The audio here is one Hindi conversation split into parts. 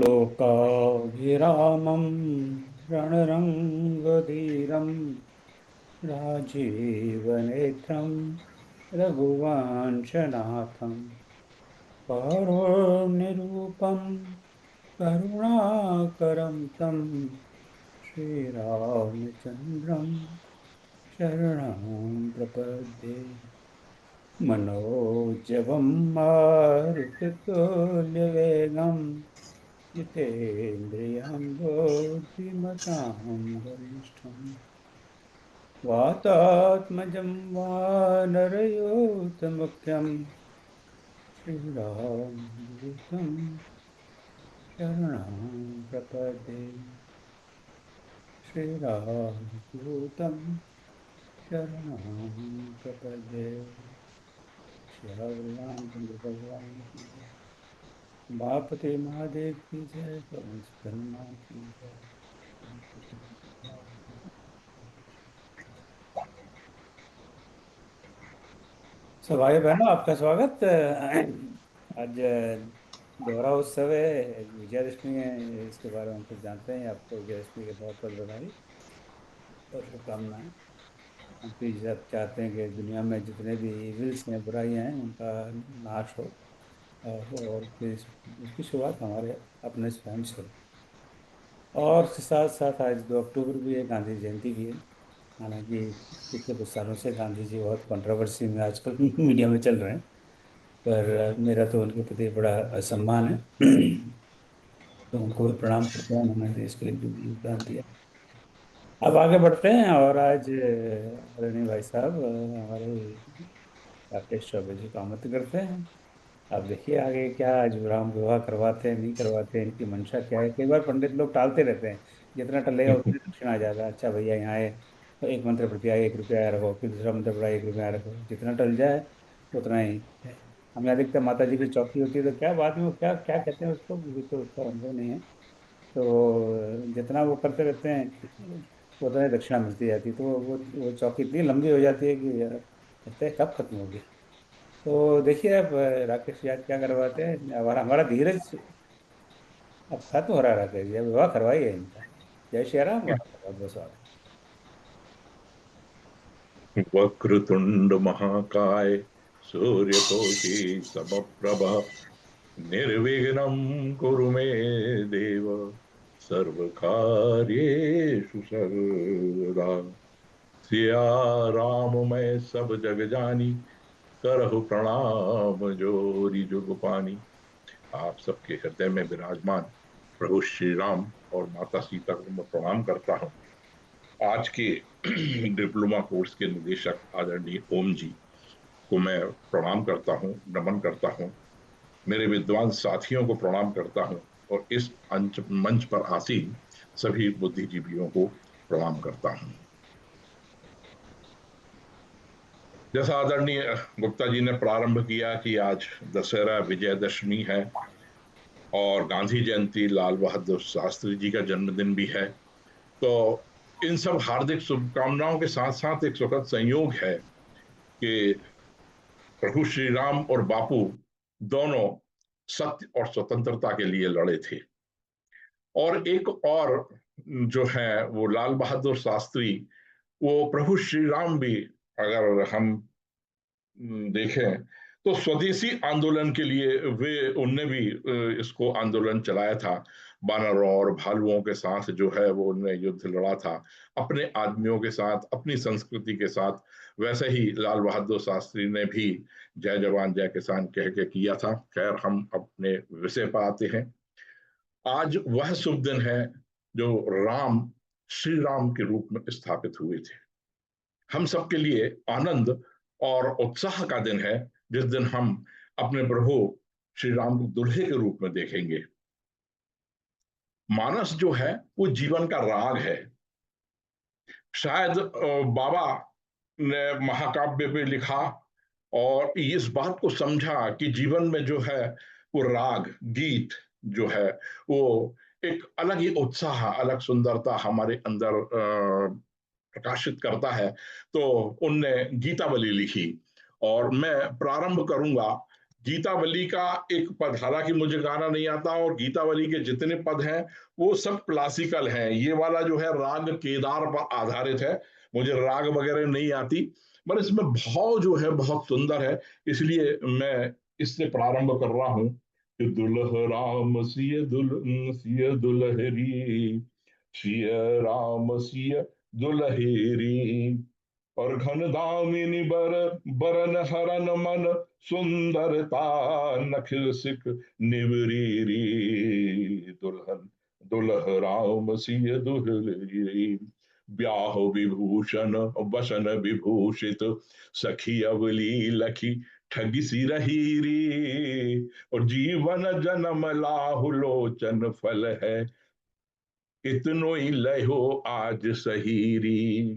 लोकाभिरामं रणरङ्गधीरं राजीवनेत्रं रघुवंशनाथं कारुण्यरूपं करुणाकरं तं श्रीरामचन्द्रं शरणं प्रपद्ये। मनोजवं मारुततुल्यवेगं जितेन्द्रियं बुद्धिमतां वरिष्ठम् वातात्मजं वानरयूथमुख्यं श्रीरामदूतं शरणं प्रपद्ये। श्रीरामदूतं शरणं प्रपद्ये। श्री रामचंद्र भगवान की जय। बापते महादेव की जय। पवन सुत हनुमान की जय। सब भाई बहनों, आपका स्वागत। आज दोहरा उत्सव है, विजयादशमी है। इसके बारे में हम कुछ जानते हैं। आपको विजयादशमी के बहुत बहुत बधाई और शुभकामनाएं। हम भी सब चाहते हैं कि दुनिया में जितने भी इविल्स हैं, बुराइयां हैं, उनका नाश हो। और फिर उसकी शुरुआत हमारे अपने स्वयं से हो। और इसके साथ साथ आज 2 अक्टूबर भी है, गांधी जयंती भी है। हालांकि पिछले कुछ सालों से गांधी जी बहुत कंट्रोवर्सी में आजकल मीडिया में चल रहे हैं, पर मेरा तो उनके प्रति बड़ा सम्मान है। तो उनको भी प्रणाम करते हैं, उन्होंने देश के लिए जो भी योगदान दिया। अब आगे बढ़ते हैं और आज आदरणीय भाई साहब हमारे राकेश चौबे जी को आमंत्रित करते हैं। अब देखिए आगे क्या, आज राम विवाह करवाते हैं नहीं करवाते हैं, इनकी मंशा क्या है। कई बार पंडित लोग टालते रहते हैं, जितना टलेगा उतनी दक्षिण आ जाएगा। अच्छा भैया यहाँ आए तो एक मंत्र प्रति आए 1 रुपया रखो, फिर दूसरा मंत्र प्रति 1 रुपया रखो, जितना टल जाए उतना ही है। हम यहाँ देखते हैं माता जी की चौकी होती है, तो क्या बाद में वो क्या क्या कहते हैं उसको, मुझे तो उसका अनुभव नहीं है। तो जितना वो करते रहते हैं उतना ही दक्षिणा मिलती जाती है। तो वो चौकी इतनी लंबी हो जाती है कि लगता है कब खत्म होगी। तो देखिए अब राकेश यार क्या करवाते हैं। हमारा हमारा धीरज अब खत्म हो रहा है। राकेश जी अब विवाह करवाइए इनका। जय श्री राम, आपका बहुत बहुत स्वागत वक्रतुंड महाकाय सूर्यकोटि समप्रभ निर्विघ्नं कुरु मे देव सर्वकार्येषु सर्वदा। सिया राम मैं सब जग जानी, करहु प्रणाम जोरी जुग पानी। आप सबके हृदय में विराजमान प्रभु श्री राम और माता सीता को मैं प्रणाम करता हूँ। आज के डिप्लोमा कोर्स के निदेशक आदरणीय ओम जी को मैं प्रणाम करता हूँ, नमन करता हूँ। मेरे विद्वान साथियों को प्रणाम करता हूँ और इस मंच पर आसीन सभी बुद्धिजीवियों को प्रणाम करता हूँ। जैसा आदरणीय गुप्ता जी ने प्रारंभ किया कि आज दशहरा विजयदशमी है और गांधी जयंती, लाल बहादुर शास्त्री जी का जन्मदिन भी है, तो इन सब हार्दिक शुभकामनाओं के साथ साथ एक सुखद संयोग है कि प्रभु श्री राम और बापू दोनों सत्य और स्वतंत्रता के लिए लड़े थे। और एक और जो है वो लाल बहादुर शास्त्री, वो प्रभु श्री राम भी अगर हम देखें तो स्वदेशी आंदोलन के लिए वे उनने भी इसको आंदोलन चलाया था। बानरों और भालुओं के साथ जो है वो उन्होंने युद्ध लड़ा था, अपने आदमियों के साथ, अपनी संस्कृति के साथ। वैसे ही लाल बहादुर शास्त्री ने भी जय जवान जय किसान कह के किया था। खैर, हम अपने विषय पर आते हैं। आज वह शुभ दिन है जो राम श्री राम के रूप में स्थापित हुए थे। हम सबके लिए आनंद और उत्साह का दिन है जिस दिन हम अपने प्रभु श्री राम को दुल्हे के रूप में देखेंगे। मानस जो है वो जीवन का राग है। शायद बाबा ने महाकाव्य में लिखा और इस बात को समझा कि जीवन में जो है वो राग गीत जो है वो एक अलग ही उत्साह, अलग सुंदरता हमारे अंदर प्रकाशित करता है। तो उनने गीतावली लिखी और मैं प्रारंभ करूंगा गीतावली का एक पद, हालांकि मुझे गाना नहीं आता, और गीतावली के जितने पद हैं वो सब क्लासिकल हैं। ये वाला जो है राग केदार पर आधारित है। मुझे राग वगैरह नहीं आती, पर इसमें भाव जो है बहुत सुंदर है। इसलिए मैं इससे प्रारंभ कर रहा हूं कि दुल्ह राम सिय दुल्हरी, सिय राम सिय दुल्हेरी, और घन दामिनी बरन हरन मन सुंदरता, नखिल सिख निवरी, दुल्हन दुल्ह राम सिय दुल्हरी, ब्याह विभूषण वसन विभूषित, सखी अवली लखी ठगी सी रही री, और जीवन जन्म लाहु लोचन फल है, इतनो ही लहो आज सहीरी,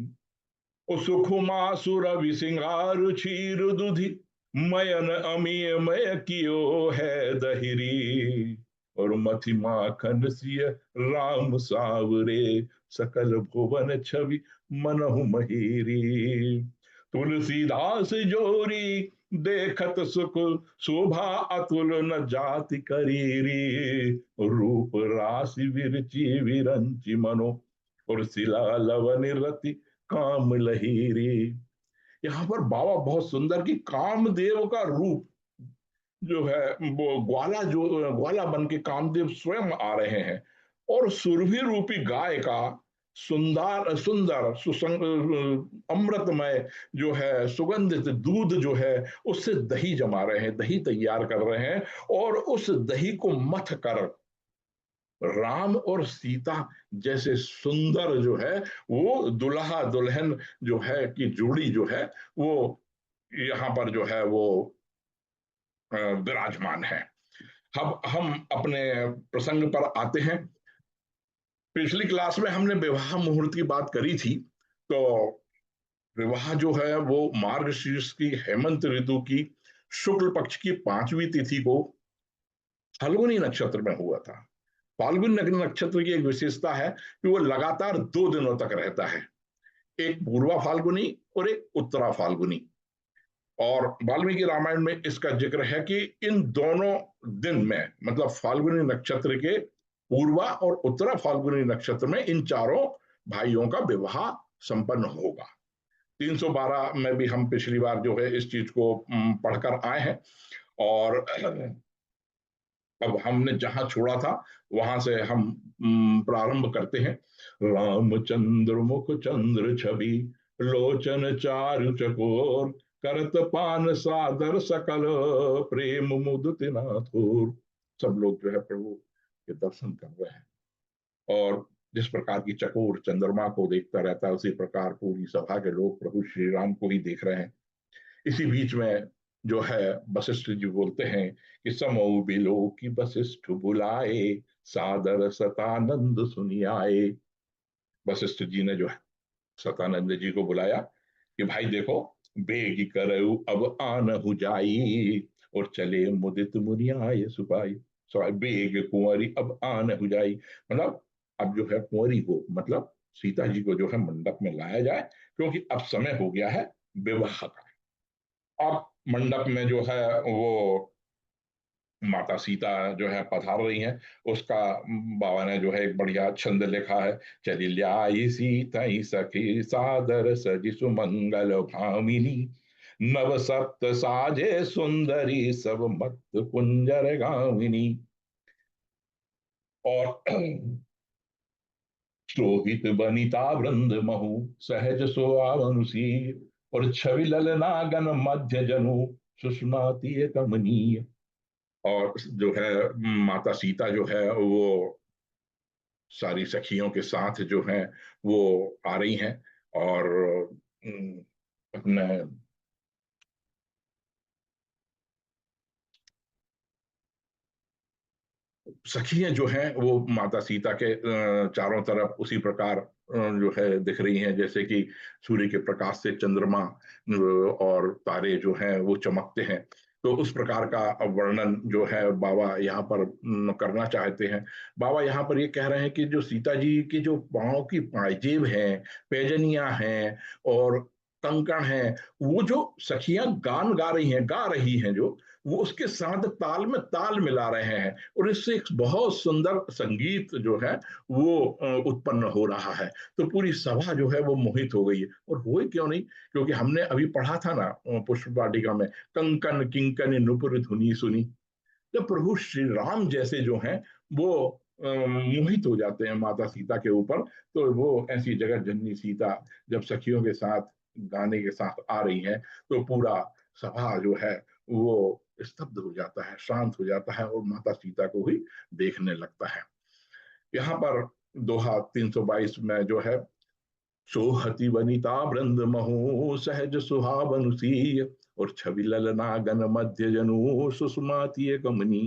सुखुमा सुरभि सिंगार क्षीर दुधि, मयन अमीय मय कियो है दहिरी, और मथि माखन सिय राम सावरे, सकल भुवन छवि मनहु महीरी, तुलसीदास जोरी देखत सुख, शोभा अतुल न जाति करीरी, रूप राशि विरची विरंची मनो, और शिला लवन रति काम लहीरी। यहाँ पर बाबा बहुत सुंदर की कामदेव का रूप जो है, वो ग्वाला बन के कामदेव स्वयं आ रहे हैं, और सुरभि रूपी गाय का सुंदर सुंदर सुसंग अमृतमय जो है सुगंधित दूध जो है, उससे दही जमा रहे हैं, दही तैयार कर रहे हैं, और उस दही को मथ कर राम और सीता जैसे सुंदर जो है वो दुल्हा दुल्हन जो है की जोड़ी जो है वो यहाँ पर जो है वो विराजमान है। अब हम अपने प्रसंग पर आते हैं। पिछली क्लास में हमने विवाह मुहूर्त की बात करी थी। तो विवाह जो है वो मार्गशीर्ष की हेमंत ऋतु की शुक्ल पक्ष की 5वीं तिथि को फाल्गुनी नक्षत्र में हुआ था। फाल्गुन नक्षत्र की एक विशेषता है कि वो लगातार 2 दिनों तक रहता है, एक पूर्वा फाल्गुनी और एक उत्तरा फाल्गुनी। और वाल्मीकि रामायण में इसका जिक्र है कि इन दोनों दिन में, मतलब फाल्गुनी नक्षत्र के पूर्वा और उत्तरा फाल्गुनी नक्षत्र में, इन चारों भाइयों का विवाह संपन्न होगा। 312 में भी हम पिछली बार जो है इस चीज को पढ़कर आए हैं। और अब हमने जहां छोड़ा था वहां से हम प्रारंभ करते हैं। रामचंद्र मुख चंद्र छवि, लोचन चारु चकोर, करत पान सादर सकल, प्रेम मुदित नाथुर। सब लोग जो है प्रभु के दर्शन कर रहे हैं, और जिस प्रकार की चकोर चंद्रमा को देखता रहता है, उसी प्रकार पूरी सभा के लोग प्रभु श्री राम को ही देख रहे हैं। इसी बीच में जो है वशिष्ठ जी बोलते हैं कि समो बिलो की वशिष्ठ बुलाए, सादर सतानंद सुनियाए। वशिष्ठ जी ने जो है सतानंद जी को बुलाया कि भाई देखो, बेग करऊ अब आन हो जाई, और चले मुदित मुनियाय सुपाई। सो बेग कुंवरी अब आन हो जाई, मतलब अब जो है कुंवरी को, मतलब सीता जी को जो है मंडप में लाया जाए, क्योंकि अब समय हो गया है विवाह का। अब मंडप में जो है वो माता सीता जो है पधार रही हैं। उसका बाबा ने जो है एक बढ़िया छंद लिखा है। चली ल्याई सीता सखी, सादर सजी सुमंगल भामिनी, नव सप्त साजे सुंदरी, सब मत कुंजर गामिनी। और शोभित बनिता वृंद महु, सहज सुआवनुसी, और छवि ललनागन मध्य जनु, सुषमाति कमनीय। और जो है माता सीता जो है वो सारी सखियों के साथ जो है वो आ रही हैं, और अपने सखियां जो हैं वो माता सीता के चारों तरफ उसी प्रकार जो है दिख रही हैं, जैसे कि सूर्य के प्रकाश से चंद्रमा और तारे जो हैं वो चमकते हैं। तो उस प्रकार का वर्णन जो है बाबा यहाँ पर करना चाहते हैं। बाबा यहाँ पर ये कह रहे हैं कि जो सीता जी की जो पाँव की पाजेब हैं, पैजनियां हैं और कंकण हैं, वो जो सखियां गान गा रही हैं जो, वो उसके साथ ताल में ताल मिला रहे हैं, और इससे एक बहुत सुंदर संगीत जो है वो उत्पन्न हो रहा है। तो पूरी सभा जो है वो मोहित हो गई है। और हो ही क्यों नहीं, क्योंकि हमने अभी पढ़ा था ना पुष्प वाटिका में, कंकन किंकन नुपुर धुनी सुनी। जब प्रभु श्री राम जैसे जो हैं वो मोहित हो जाते हैं माता सीता के ऊपर, तो वो ऐसी जगत जननी सीता जब सखियों के साथ गाने के साथ आ रही हैं, तो पूरा सभा जो है वो स्तब्ध हो जाता है, शांत हो जाता है, और माता सीता को ही देखने लगता है। यहाँ पर दोहा 322 में जो है, सोहति वनिता वृंद महो सहज सुहावनु सीय, और छवि ललना गण मध्य जनु सुषमाति कमनी।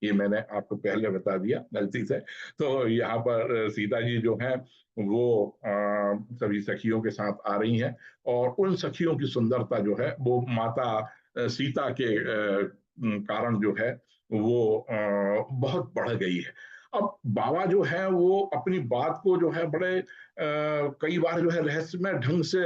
ये मैंने आपको पहले बता दिया गलती से। तो यहाँ पर सीता जी जो है वो सभी सखियों के साथ आ रही हैं, और उन सखियों की सुंदरता जो है वो माता सीता के कारण जो है वो बहुत बढ़ गई है। अब बाबा जो है वो अपनी बात को जो है बड़े कई बार जो है रहस्यमय ढंग से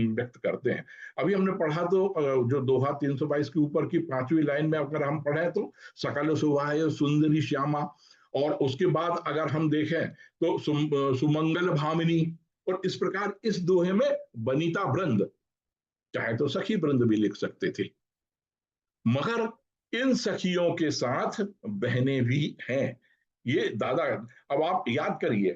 व्यक्त करते हैं। अभी हमने पढ़ा तो जो दोहा 322 के ऊपर की 5वीं लाइन में अगर हम पढ़े तो, सकल सुहाय सुंदरी श्यामा, और उसके बाद अगर हम देखें तो सुमंगल भामिनी। और इस प्रकार इस दोहे में वनिता वृंद, चाहे तो सखी वृंद भी लिख सकते थे, मगर इन सखियों के साथ बहनें भी हैं। ये दादा, अब आप याद करिए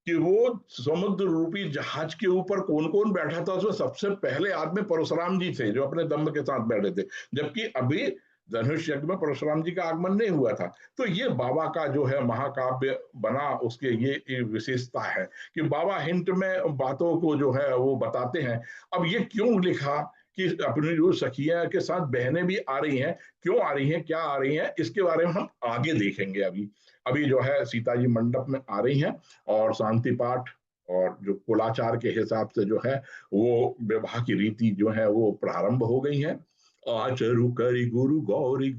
कि वो समुद्र रूपी जहाज के ऊपर कौन कौन बैठा था, उसमें सबसे पहले आदमी परशुराम जी थे जो अपने दम्भ के साथ बैठे थे, जबकि अभी धनुष यज्ञ में परशुराम जी का आगमन नहीं हुआ था। तो ये बाबा का जो है महाकाव्य बना, उसके ये विशेषता है कि बाबा हिंट में बातों को जो है वो बताते हैं। अब ये क्यों लिखा कि अपनी जो सखियां के साथ बहनें भी आ रही हैं, क्यों आ रही हैं, क्या आ रही हैं, इसके बारे में हम आगे देखेंगे। अभी अभी जो है सीता जी मंडप में आ रही हैं, और शांति पाठ और जो कुलाचार के हिसाब से जो है वो विवाह की रीति जो है वो प्रारंभ हो गई है। आचरु करि गुरु गौरी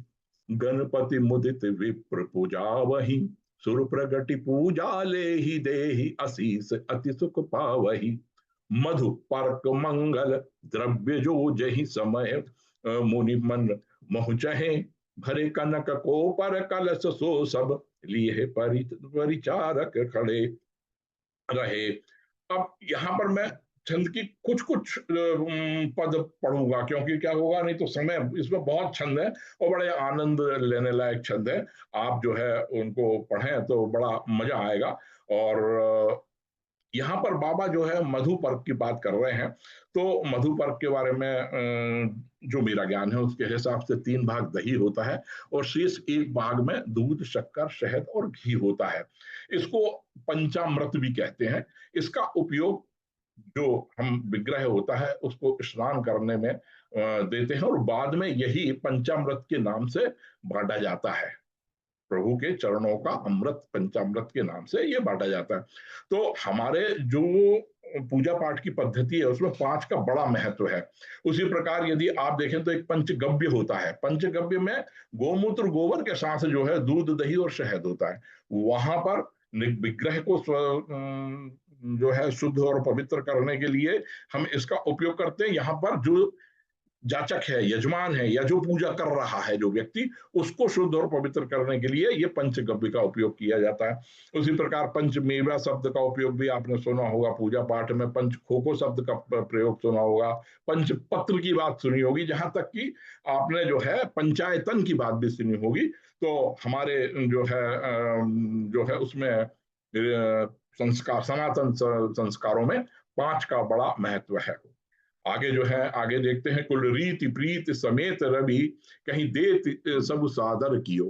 गणपति मुदित विप्र पूजा वही, सुर प्रगति पूजा ले ही दे असीस अति सुख पावही, मधु पर्क मंगल द्रव्य जो जही समय, मुनि मन मोह चहे भरे कनक को पर कलश सो सब, लिए परिचारक खड़े रहे। अब यहाँ पर मैं छंद की कुछ कुछ पद पढ़ूंगा, क्योंकि क्या होगा, नहीं तो समय, इसमें बहुत छंद है और बड़े आनंद लेने लायक छंद है। आप जो है उनको पढ़ें तो बड़ा मजा आएगा। और यहाँ पर बाबा जो है मधु पर्व की बात कर रहे हैं। तो मधु पर्व के बारे में जो मेरा ज्ञान है उसके हिसाब से 3 भाग दही होता है, और शेष 1 भाग में दूध, शक्कर, शहद और घी होता है। इसको पंचामृत भी कहते हैं। इसका उपयोग जो हम विग्रह होता है उसको स्नान करने में देते हैं, और बाद में यही पंचामृत के नाम से बांटा जाता है। प्रभु के चरणों का अमृत पंचामृत के नाम से ये बांटा जाता है। तो हमारे जो पूजा पाठ की पद्धति है उसमें 5 का बड़ा महत्व है। उसी प्रकार यदि आप देखें तो एक पंचगव्य होता है। पंचगव्य में गोमूत्र गोबर के साथ जो है दूध, दही और शहद होता है। वहां पर विग्रह को जो है शुद्ध और पवित्र करने के लिए हम इसका उपयोग करते हैं। यहाँ पर जो जाचक है, यजमान है, या जो पूजा कर रहा है जो व्यक्ति, उसको शुद्ध और पवित्र करने के लिए ये पंचगव्य का उपयोग किया जाता है। उसी प्रकार पंचमेवा शब्द का उपयोग भी आपने सुना होगा पूजा पाठ में। पंच खोखो शब्द का प्रयोग सुना होगा। पंच पत्र की बात सुनी होगी, जहां तक कि आपने जो है पंचायतन की बात भी सुनी होगी। तो हमारे जो है उसमें संस्कार, सनातन संस्कारों में 5 का बड़ा महत्व है। आगे जो है आगे देखते हैं, कुल रीति प्रीत समेत रवि, कहीं देत सब सादर कियो।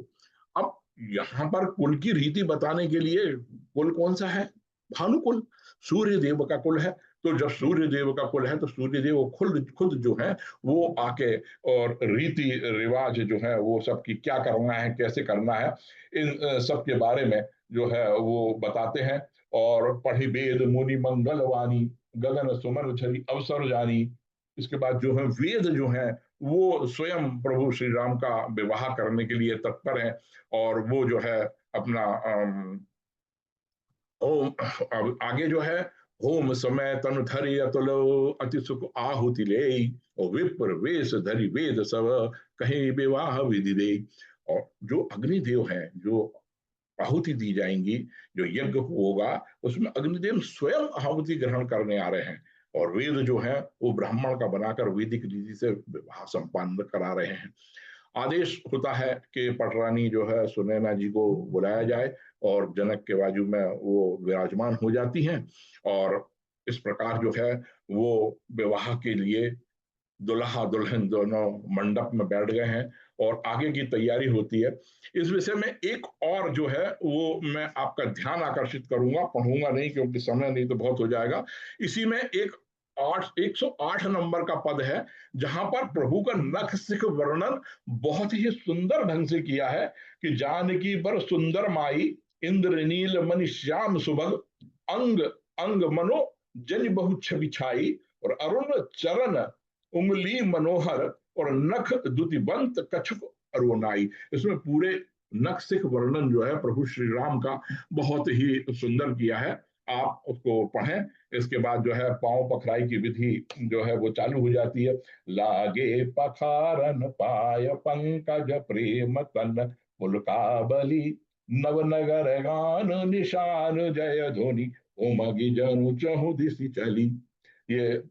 अब यहाँ पर कुल की रीति बताने के लिए, कुल कौन सा है? भानुकुल, सूर्य देव का कुल है। तो जब सूर्य देव का कुल है तो सूर्य देव खुद खुद जो है वो आके और रीति रिवाज जो है वो सब की क्या करना है, कैसे करना है, इन सब के बारे में जो है वो बताते हैं। और पढ़ी वेद मुनि मंगल वाणी, गगन सुमन छवि अवसर जानी। इसके बाद जो है वेद जो है वो स्वयं प्रभु श्री राम का विवाह करने के लिए तत्पर है। और वो जो है अपना ओम आगे जो है, होम समय तन धरि अतुल अति सुख आहुति ले, और विप्र वेश धरि वेद सब कहे विवाह विधि दे। और जो अग्निदेव हैं, जो आहुति दी जाएंगी, जो यज्ञ होगा, उसमें अग्निदेव स्वयं आहुति ग्रहण करने आ रहे हैं। और वेद जो है वो ब्राह्मण का बनाकर वैदिक रीति से विवाह संपन्न करा रहे हैं। आदेश होता है कि पटरानी जो है सुनैना जी को बुलाया जाए, और जनक के बाजू में वो विराजमान हो जाती हैं। और इस प्रकार जो है वो विवाह के लिए दुल्हा दुल्हन दोनों मंडप में बैठ गए हैं, और आगे की तैयारी होती है। इस विषय में एक और जो है वो मैं आपका ध्यान आकर्षित करूंगा, पढ़ूंगा नहीं क्योंकि समय नहीं तो बहुत हो जाएगा। इसी में एक 108 नंबर का पद है, जहां पर प्रभु का नख सिख वर्णन बहुत ही सुंदर ढंग से किया है कि जानकी बर सुंदर माई, इंद्र नील मणि श्याम सुभग, अंग अंग मनो जनि बहु छवि छाई, और अरुण चरण उंगली मनोहर, और नख दुतिबंत कछुक अरुणाई। इसमें पूरे नख सिख वर्णन जो है प्रभु श्री राम का बहुत ही सुंदर किया है। आप उसको पढ़ें। इसके बाद जो है पांव पखराई की विधि जो है वो चालू हो जाती है। लागे पखारन पाय पंकज प्रेम तन, मुलकाबली नवनगर गान निशान जय ध्वनि, उमगी जनु चहु दिशि चली। ये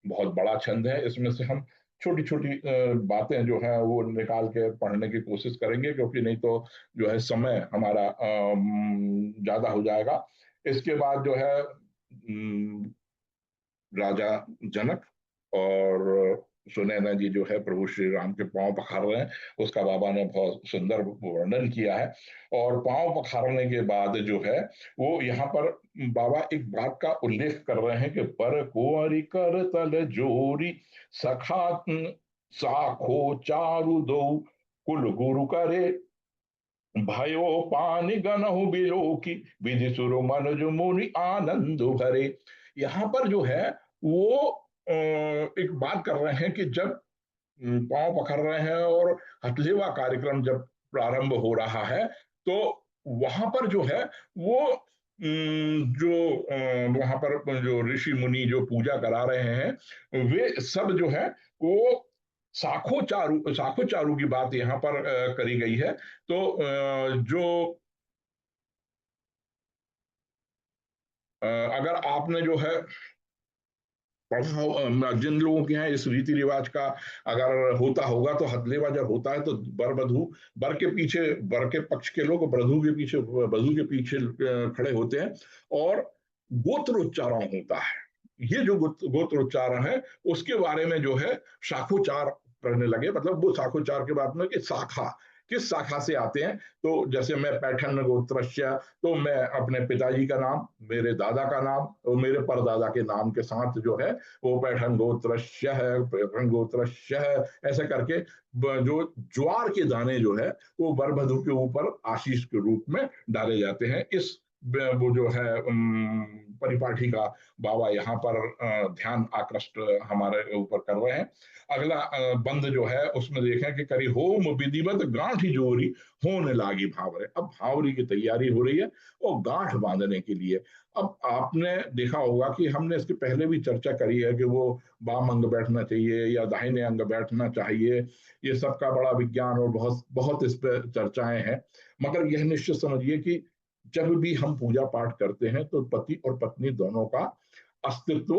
बहुत बड़ा छंद है। इसमें से हम छोटी छोटी बातें जो है वो निकाल के पढ़ने की कोशिश करेंगे, क्योंकि नहीं तो जो है समय हमारा ज्यादा हो जाएगा। इसके बाद जो है राजा जनक और सुनैना जी जो है प्रभु श्री राम के पांव पखार रहे हैं, उसका बाबा ने बहुत सुंदर वर्णन किया है। और पांव पखारने के बाद जो है वो यहाँ पर बाबा एक बात का उल्लेख कर रहे हैं कि पर कुंवरी कर तल जोरी, सखा साखो चारु दो, कुल गुरु करे भयो पानी गनहु बिलो की, विधि सुर मनुज मुनि आनंद भरे। यहाँ पर जो है वो एक बात कर रहे हैं कि जब पांव पकड़ रहे हैं और हथलेवा कार्यक्रम जब प्रारंभ हो रहा है, तो वहां पर जो है वो जो वहां पर जो ऋषि मुनि जो पूजा करा रहे हैं, वे सब जो है वो साखो चारू की बात यहाँ पर करी गई है। तो जो अगर आपने जो है पढ़ा, जिन लोगों के यहाँ इस रीति रिवाज का अगर होता होगा, तो हथलेवा जब होता है तो बर वधू, बर के पीछे, बर के पक्ष के लोग वधू के पीछे, वधू के पीछे खड़े होते हैं, और गोत्रोच्चारण होता है। ये जो गोत्रोच्चारण है उसके बारे में जो है शाखोचार करने लगे। मतलब वो शाखोचार के बाद में कि शाखा किस शाखा से आते हैं। तो जैसे मैं पैठन गोत्रस्य, तो मैं अपने पिताजी का नाम, मेरे दादा का नाम और मेरे परदादा के नाम के साथ जो है वो पैठन गोत्रस्य है, पैठन गोत्रस्य है, ऐसे करके जो ज्वार के दाने जो है वो वर वधु के ऊपर आशीष के रूप में डाले जाते हैं। इस वो जो है परिपाठी का बाबा यहाँ पर ध्यान आकृष्ट हमारे ऊपर कर रहे हैं। अगला बंद जो है उसमें देखें कि करी होम विधिवत गांठ जोरी, होने लागी भावरे। अब भावरी की तैयारी हो रही है और गांठ बांधने के लिए। अब आपने देखा होगा कि हमने इसके पहले भी चर्चा करी है कि वो वाम अंग बैठना चाहिए या दाहिने अंग बैठना चाहिए। ये सबका बड़ा विज्ञान और बहुत बहुत इस पर चर्चाएं हैं। मगर यह निश्चित समझिए कि जब भी हम पूजा पाठ करते हैं तो पति और पत्नी दोनों का अस्तित्व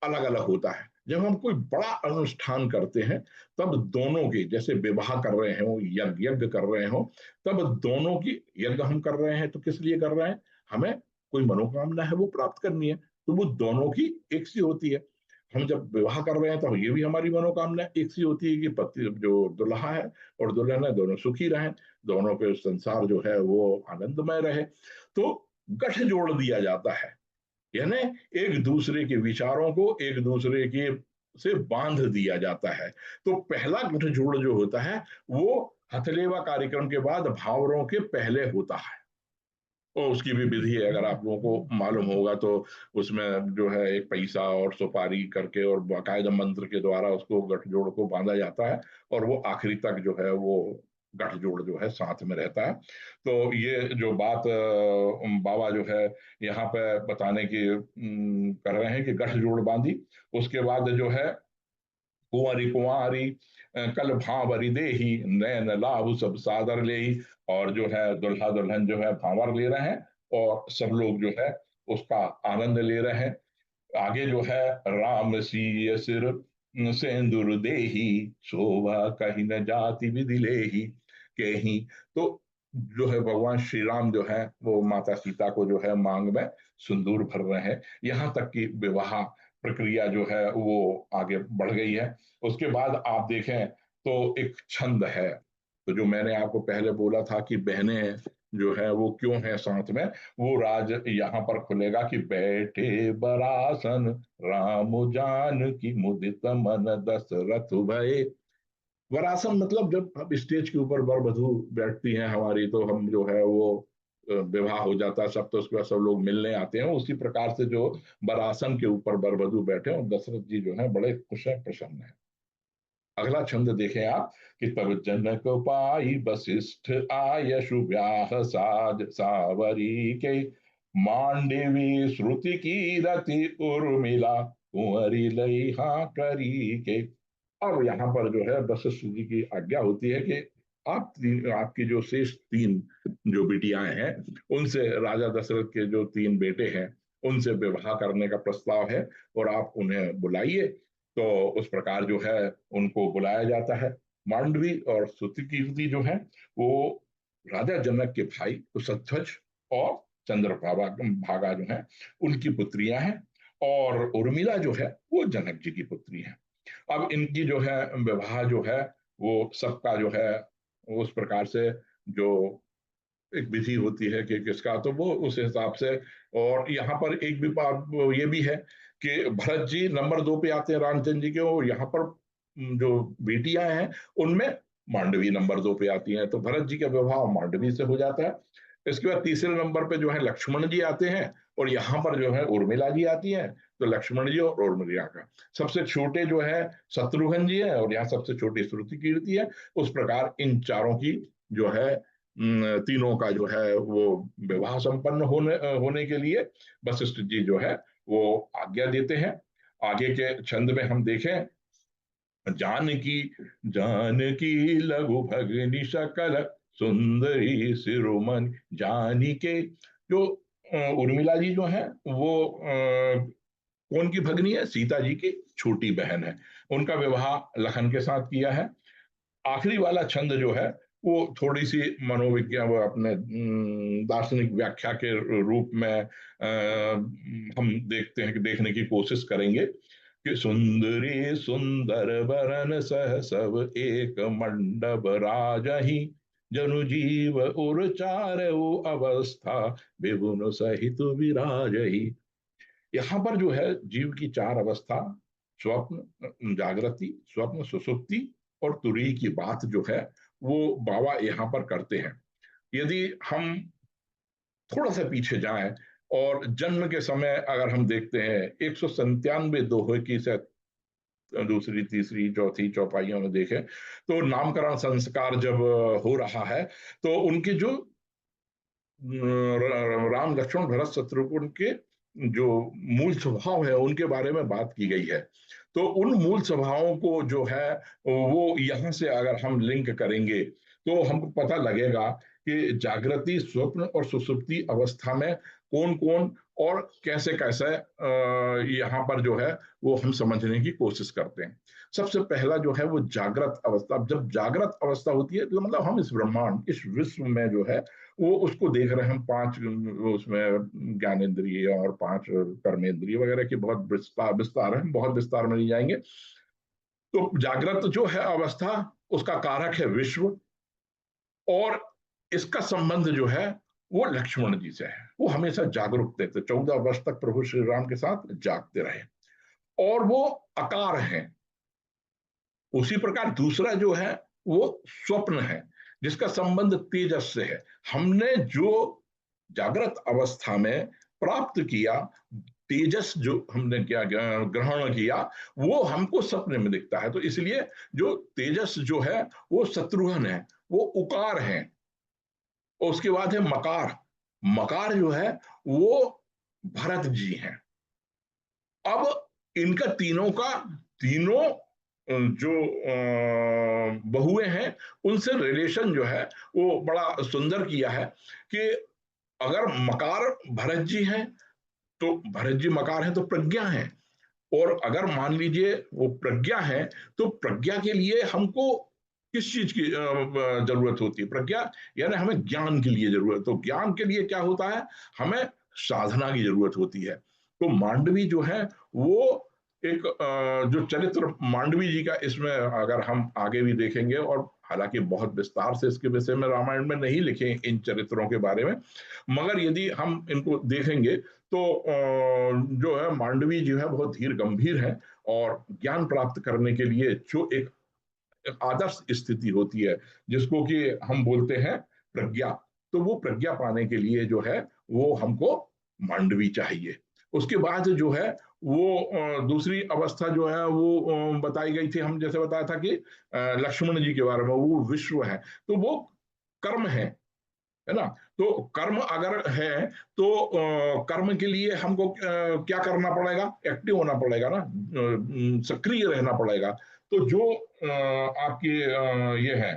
अलग अलग होता है। जब हम कोई बड़ा अनुष्ठान करते हैं, तब दोनों की, जैसे विवाह कर रहे हो, यज्ञ यज्ञ कर रहे हो, तब दोनों की यज्ञ हम कर रहे हैं तो किस लिए कर रहे हैं? हमें कोई मनोकामना है वो प्राप्त करनी है, तो वो दोनों की एक सी होती है। हम जब विवाह कर रहे हैं तो ये भी हमारी मनोकामना एक सी होती है कि पति जो दुल्हा है और दुल्हन है दोनों सुखी रहें, दोनों के संसार जो है वो आनंदमय रहे। तो गठ जोड़ दिया जाता है, यानी एक दूसरे के विचारों को एक दूसरे के से बांध दिया जाता है। तो पहला गठजोड़ जो होता है वो हथलेवा कार्यक्रम के बाद भावरों के पहले होता है, और उसकी भी विधि है, अगर आप लोगों को मालूम होगा तो। उसमें जो है एक पैसा और सुपारी करके और बाकायदा मंत्र के द्वारा उसको गठजोड़ को बांधा जाता है, और वो आखिरी तक जो है वो गठजोड़ जो है साथ में रहता है। तो ये जो बात बाबा जो है यहाँ पे बताने की कर रहे हैं कि गठजोड़ बांधी। उसके बाद जो है कुंवरी कुंवारी कल भांवरी देही, नैन लाभ सब सादर ले। और जो है दुल्हा दुल्हन जो है भांवर ले रहे हैं, और सब लोग जो है उसका आनंद ले रहे हैं। आगे जो है राम सिय सिर सेंदुर देही, शोभा कहीं न जाति विधि लेही कहीं। तो जो है भगवान श्री राम जो है वो माता सीता को जो है मांग में सिंदूर भर रहे हैं। यहाँ तक कि विवाह प्रक्रिया जो है वो आगे बढ़ गई है। उसके बाद आप देखें तो एक छंद है। तो जो मैंने आपको पहले बोला था कि बहनें जो है वो क्यों है साथ में, वो राज यहाँ पर खुलेगा कि बैठे बरासन राम जान की मुदित मन दशरथ भय। वरासम मतलब जब हम स्टेज के ऊपर वर वधू बैठती हैं हमारी, तो हम जो है वो विवाह हो जाता है सब, तो उसके बाद सब लोग मिलने आते हैं। उसी प्रकार से जो वरासम के ऊपर वर वधू बैठे और दशरथ जी जो है बड़े खुश है, प्रसन्न है। अगला छंद देखें आप कि तब जनक पाई वशिष्ठ आय शुभ्याह साज सावरी के, मांडवी श्रुति की रति उर्मिला कुंवरी लई हाँ करी के। अब यहाँ पर जो है वशिष्ठ जी की आज्ञा होती है कि आपकी जो शेष तीन जो बिटियाएं हैं, उनसे राजा दशरथ के जो तीन बेटे हैं उनसे विवाह करने का प्रस्ताव है, और आप उन्हें बुलाइए। तो उस प्रकार जो है उनको बुलाया जाता है। मांडवी और सुतिकीर्ति जो है वो राजा जनक के भाई कुशध्वज और चंद्रभागा भागा जो है उनकी पुत्रियां हैं, और उर्मिला जो है वो जनक जी की पुत्री है। अब इनकी जो है विवाह जो है वो सबका जो है उस प्रकार से जो एक विधि होती है कि किसका, तो वो उस हिसाब से। और यहाँ पर एक भी बात वो ये भी है कि भरत जी नंबर 2 पे आते हैं रामचंद्र जी के, और यहाँ पर जो बेटियां हैं उनमें मांडवी नंबर 2 पे आती हैं, तो भरत जी का विवाह मांडवी से हो जाता है। इसके बाद तीसरे नंबर पे जो है लक्ष्मण जी आते हैं, और यहाँ पर जो है उर्मिला जी आती हैं। तो लक्ष्मण जी और उर्मिला का सबसे छोटे जो है शत्रुघ्न जी है, और यहाँ सबसे छोटी श्रुति कीर्ति है। उस प्रकार इन चारों की जो है तीनों का जो है वो विवाह संपन्न होने के लिए वशिष्ठ जी जो है वो आज्ञा देते हैं। आगे के छंद में हम देखें, जानकी जानकी लघु भगनी सकल सुंदरी सिरोमन जानी के। जो उर्मिला जी जो है वो कौन की भगनी है? सीता जी की छोटी बहन है। उनका विवाह लखन के साथ किया है। आखिरी वाला छंद जो है वो थोड़ी सी मनोविज्ञान वो अपने दार्शनिक व्याख्या के रूप में हम देखते हैं कि देखने की कोशिश करेंगे कि सुंदरी सुंदर बरन सह सब एक मंडप राजही, जनु जीव उर चार अवस्था विभुन सहित विराजही। यहाँ पर जो है जीव की चार अवस्था, स्वप्न जागृति, स्वप्न सुसुप्ति और तुरीय की बात जो है वो बाबा यहाँ पर करते हैं। यदि हम थोड़ा सा पीछे जाएं और जन्म के समय अगर हम देखते हैं 197 दोहे की शायद दूसरी तीसरी चौथी चौपाइयों में देखें, तो नामकरण संस्कार जब हो रहा है तो उनके जो राम लक्ष्मण भरत शत्रुघ्न के जो मूल स्वभाव है उनके बारे में बात की गई है। तो उन मूल स्वभावों को जो है वो यहाँ से अगर हम लिंक करेंगे तो हमको पता लगेगा कि जागृति, स्वप्न और सुसुप्ति अवस्था में कौन कौन और कैसे कैसे यहाँ पर जो है वो हम समझने की कोशिश करते हैं। सबसे पहला जो है वो जागृत अवस्था। जब जागृत अवस्था होती है तो मतलब हम इस ब्रह्मांड, इस विश्व में जो है वो उसको देख रहे हैं हम। पांच उसमें ज्ञानेन्द्रिय और पांच कर्मेंद्रिय वगैरह की बहुत विस्तार विस्तार है, बहुत विस्तार में नहीं जाएंगे। तो जागृत जो है अवस्था, उसका कारक है विश्व, और इसका संबंध जो है वो लक्ष्मण जी से है। वो हमेशा जागरूक थे, 14 वर्ष तक प्रभु श्री राम के साथ जागते रहे, और वो आकार हैं। उसी प्रकार दूसरा जो है वो स्वप्न है, जिसका संबंध तेजस से है। हमने जो जागृत अवस्था में प्राप्त किया तेजस, जो हमने क्या ग्रहण किया, वो हमको सपने में दिखता है। तो इसलिए जो तेजस जो है वो शत्रुघ्न है, वो उकार है। और उसके बाद है मकार। मकार जो है वो भरत जी हैं। अब इनका तीनों का तीनों जो बहुएं हैं उनसे रिलेशन जो है वो बड़ा सुंदर किया है कि अगर मकार भरत जी हैं तो भरत जी मकार हैं तो प्रज्ञा है, और अगर मान लीजिए वो प्रज्ञा है तो प्रज्ञा के लिए हमको किस चीज की जरूरत होती है? प्रज्ञा यानी हमें ज्ञान के लिए जरूरत, तो ज्ञान के लिए क्या होता है? हमें साधना की जरूरत होती है। तो मांडवी जो है वो एक जो चरित्र मांडवी जी का, इसमें अगर हम आगे भी देखेंगे, और हालांकि बहुत विस्तार से इसके विषय में रामायण में नहीं लिखे इन चरित्रों के बारे में, मगर यदि हम इनको देखेंगे तो जो है मांडवी जो है बहुत धीर गंभीर है, और ज्ञान प्राप्त करने के लिए जो एक आदर्श स्थिति होती है जिसको कि हम बोलते हैं प्रज्ञा, तो वो प्रज्ञा पाने के लिए जो है वो हमको मांडवी चाहिए। उसके बाद जो है वो दूसरी अवस्था जो है वो बताई गई थी, हम जैसे बताया था कि लक्ष्मण जी के बारे में, वो विश्व है, तो वो कर्म है ना? तो कर्म अगर है तो कर्म के लिए हमको क्या करना पड़ेगा? एक्टिव होना पड़ेगा ना, सक्रिय रहना पड़ेगा। तो जो आपकी ये है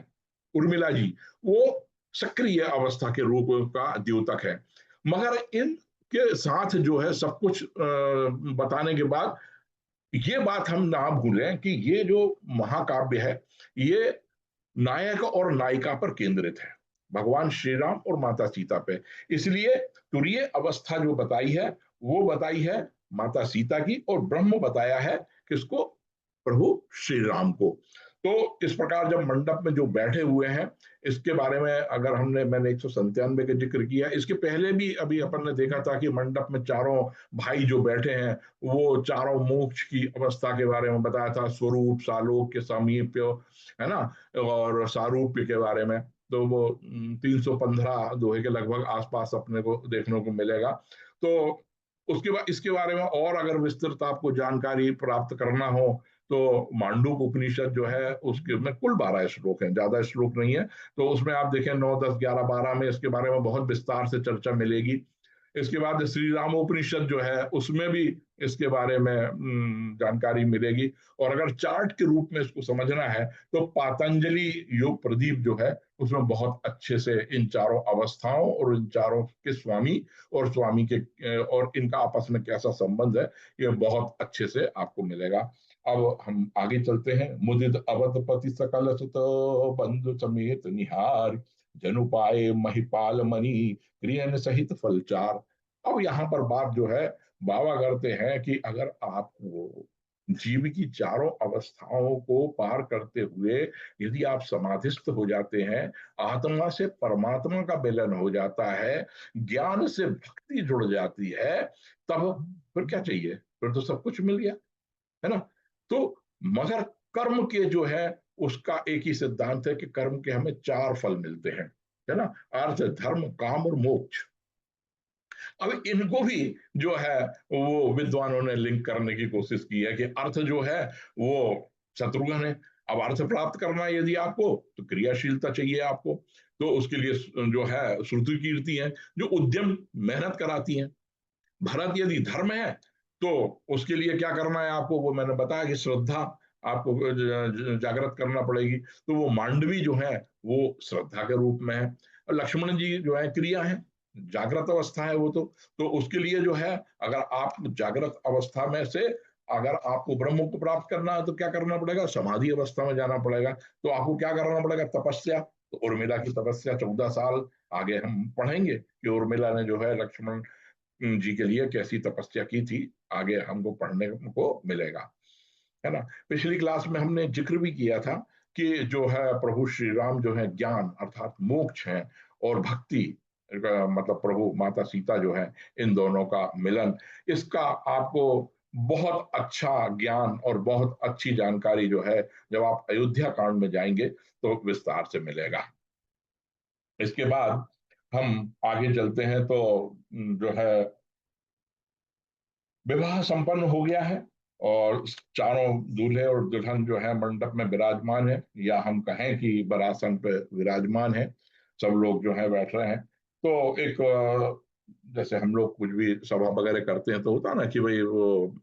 उर्मिला जी, वो सक्रिय अवस्था के रूप का द्योतक है। मगर इनके साथ जो है सब कुछ बताने के बाद ये बात हम ना भूलें कि ये जो महाकाव्य है ये नायक और नायिका पर केंद्रित है, भगवान श्री राम और माता सीता पे। इसलिए तुरीय अवस्था जो बताई है वो बताई है माता सीता की, और ब्रह्म बताया है किसको? प्रभु श्री राम को। तो इस प्रकार जब मंडप में जो बैठे हुए हैं, इसके बारे में अगर मैंने 197 का जिक्र किया, इसके पहले भी अभी अपन ने देखा था कि मंडप में चारों भाई जो बैठे हैं वो चारों मोक्ष की अवस्था के बारे में बताया था, स्वरूप, सालोक्य, सामीप्य, है ना, और सारूप्य के बारे में। तो वो 315 दोहे के लगभग आसपास अपने को देखने को मिलेगा। तो उसके बाद इसके बारे में और अगर विस्तृत आपको जानकारी प्राप्त करना हो तो मांडूक उपनिषद जो है उसके में कुल 12 श्लोक हैं, ज्यादा श्लोक नहीं है। तो उसमें आप देखें 9, 10, 11, 12 में इसके बारे में बहुत विस्तार से चर्चा मिलेगी। इसके बाद श्री रामोपनिषद जो है उसमें भी इसके बारे में जानकारी मिलेगी। और अगर चार्ट के रूप में इसको समझना है तो पातंजलि योग प्रदीप जो है उसमें बहुत अच्छे से इन चारों अवस्थाओं और इन चारों के स्वामी और स्वामी के और इनका आपस में कैसा संबंध है ये बहुत अच्छे से आपको मिलेगा। अब हम आगे चलते हैं। मुदित अवधपति सकल सुत बंधु समेत निहार, जनु पाए महिपाल मणि क्रियन सहित फलचार। अब यहाँ पर बात जो है बाबा करते हैं कि अगर आप वो जीव की चारों अवस्थाओं को पार करते हुए यदि आप समाधिस्थ हो जाते हैं, आत्मा से परमात्मा का मिलन हो जाता है, ज्ञान से भक्ति जुड़ जाती है, तब फिर क्या चाहिए? फिर तो सब कुछ मिल गया, है ना? तो मगर कर्म के जो है उसका एक ही सिद्धांत है कि कर्म के हमें 4 फल मिलते हैं, है ना? अर्थ, धर्म, काम और मोक्ष। अब इनको भी जो है वो विद्वानों ने लिंक करने की कोशिश की है कि अर्थ जो है वो शत्रुघ्न है। अब अर्थ प्राप्त करना है यदि आपको, तो क्रियाशीलता चाहिए आपको। तो उसके लिए जो है श्रुति कीर्ति है जो उद्यम मेहनत कराती है। भरत यदि धर्म है तो उसके लिए क्या करना है आपको, वो मैंने बताया कि श्रद्धा आपको जागृत करना पड़ेगी। तो वो मांडवी जो है वो श्रद्धा के रूप में है। और लक्ष्मण जी जो है क्रिया है, जागृत अवस्था है वो तो उसके लिए जो है अगर आप जागृत अवस्था में से अगर आपको ब्रह्म को प्राप्त करना है तो क्या करना पड़ेगा? समाधि अवस्था में जाना पड़ेगा। तो आपको क्या करना पड़ेगा? तपस्या। तो उर्मिला की तपस्या 14 साल आगे हम पढ़ेंगे कि उर्मिला ने जो है लक्ष्मण जी के लिए कैसी तपस्या की थी, आगे हमको पढ़ने को मिलेगा, है ना? पिछली क्लास में हमने जिक्र भी किया था कि जो है प्रभु श्री राम जो है ज्ञान अर्थात मोक्ष है, और भक्ति मतलब प्रभु माता सीता जो है, इन दोनों का मिलन, इसका आपको बहुत अच्छा ज्ञान और बहुत अच्छी जानकारी जो है जब आप अयोध्या कांड में जाएंगे तो विस्तार से मिलेगा। इसके बाद हम आगे चलते हैं तो जो है विवाह संपन्न हो गया है, और चारों दूल्हे और दुल्हन जो है मंडप में विराजमान है, या हम कहें कि बरासन पे विराजमान है। सब लोग जो है बैठ रहे हैं। तो एक जैसे हम लोग कुछ भी सभा वगैरह करते हैं तो होता ना कि भाई वो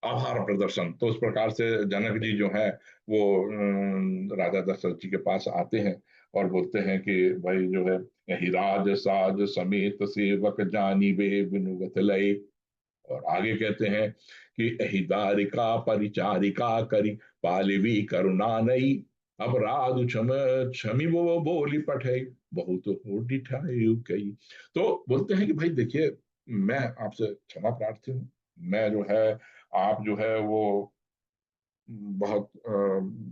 आभार प्रदर्शन। तो उस प्रकार से जनक जी जो है वो राजा दशरथ जी के पास आते हैं और बोलते हैं कि भाई जो है, यही राज साज समेत सेवक जानी बे बिनुगत लय। और आगे कहते हैं कि यही दारिका परिचारिका करी पालिवी करुणा नई, अपराध क्षम क्षमी वो बोली पठे बहुत हो डिठाई कई। तो बोलते हैं कि भाई देखिए, मैं आपसे क्षमा प्रार्थी हूँ। मैं जो है, आप जो है वो बहुत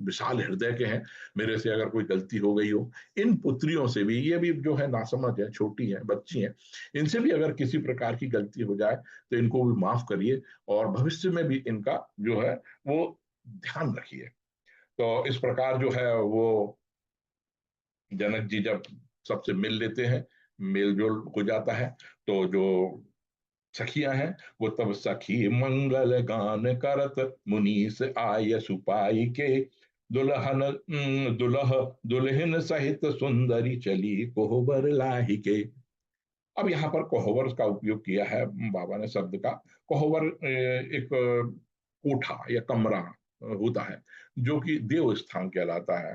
विशाल हृदय के हैं। मेरे से अगर कोई गलती हो गई हो, इन पुत्रियों से भी, ये भी जो है नासमझ है, छोटी है, बच्ची हैं, इनसे भी अगर किसी प्रकार की गलती हो जाए तो इनको भी माफ करिए, और भविष्य में भी इनका जो है वो ध्यान रखिए। तो इस प्रकार जो है वो जनक जी जब सबसे मिल लेते हैं, मेल जोल हो जाता है, तो जो सखियां हैं वो तब सखी मंगल गान करत मुनीस आय सुपाई के, दुल्हन दुल्ह दुल्हन सहित सुंदरी चली कोहबर लाही के। अब यहाँ पर कोहबर का उपयोग किया है बाबा ने शब्द का। कोहबर एक कोठा या कमरा होता है, जो कि देव स्थान कहलाता है।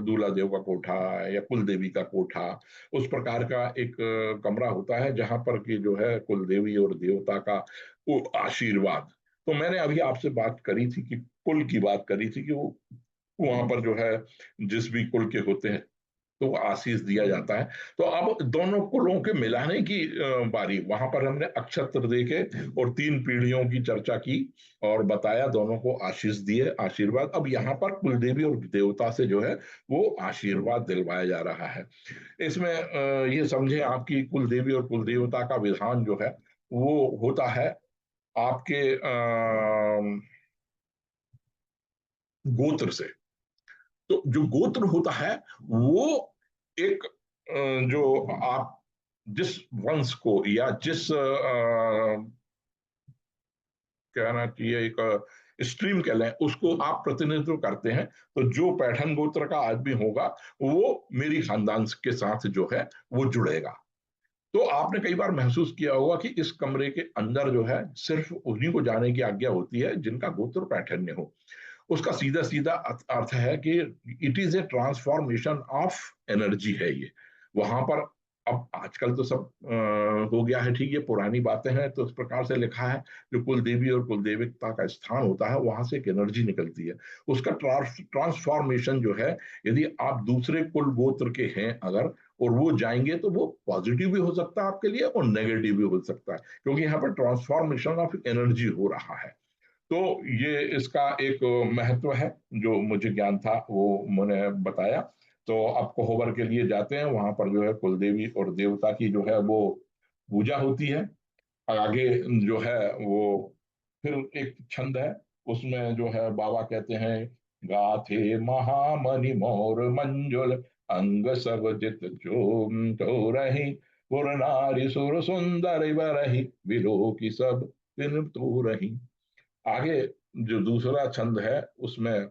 दूल्हा देव का कोठा या कुल देवी का कोठा, उस प्रकार का एक कमरा होता है जहां पर कि जो है कुल देवी और देवता का वो आशीर्वाद। तो मैंने अभी आपसे बात करी थी कि कुल की बात करी थी कि वो वहां पर जो है जिस भी कुल के होते हैं तो आशीष दिया जाता है। तो अब दोनों कुलों के मिलाने की बारी, वहां पर हमने अक्षत्र देखे और 3 पीढ़ियों की चर्चा की और बताया, दोनों को आशीष दिए, आशीर्वाद। अब यहाँ पर कुलदेवी और देवता से जो है वो आशीर्वाद दिलवाया जा रहा है। इसमें ये समझे आपकी कुलदेवी और कुलदेवता का विधान जो है वो होता है आपके गोत्र से। तो जो गोत्र होता है वो एक जो आप जिस वंश को या जिस कहना चाहिए एक स्ट्रीम कह लें, उसको आप प्रतिनिधित्व करते हैं। तो जो पैठन गोत्र का आदमी होगा वो मेरी खानदान के साथ जो है वो जुड़ेगा। तो आपने कई बार महसूस किया होगा कि इस कमरे के अंदर जो है सिर्फ उन्हीं को जाने की आज्ञा होती है जिनका गोत्र पैठन्य हो। उसका सीधा सीधा अर्थ है कि it is a transformation of energy है ये। वहां पर अब आजकल तो सब हो गया है ठीक, ये पुरानी बातें हैं। तो इस प्रकार से लिखा है, जो कुल देवी और कुल देवता का स्थान होता है वहां से एक एनर्जी निकलती है। उसका ट्रांसफॉर्मेशन जो है, यदि आप दूसरे कुल गोत्र के हैं अगर, और वो जाएंगे तो वो पॉजिटिव भी हो सकता है आपके लिए और नेगेटिव भी हो सकता है, क्योंकि यहाँ पर ट्रांसफॉर्मेशन ऑफ एनर्जी हो रहा है। तो ये इसका एक महत्व है जो मुझे ज्ञान था वो मैंने बताया। तो अब कोहबर के लिए जाते हैं, वहां पर जो है कुलदेवी और देवता की जो है वो पूजा होती है। आगे जो है वो फिर एक छंद है, उसमें जो है बाबा कहते हैं, गाथे महामणि मोर मंजुल अंग सब जित जो तो रही, पुर नारी सुर सुंदर बरही विलो की सब दिन तो रही। आगे जो दूसरा छंद है उसमें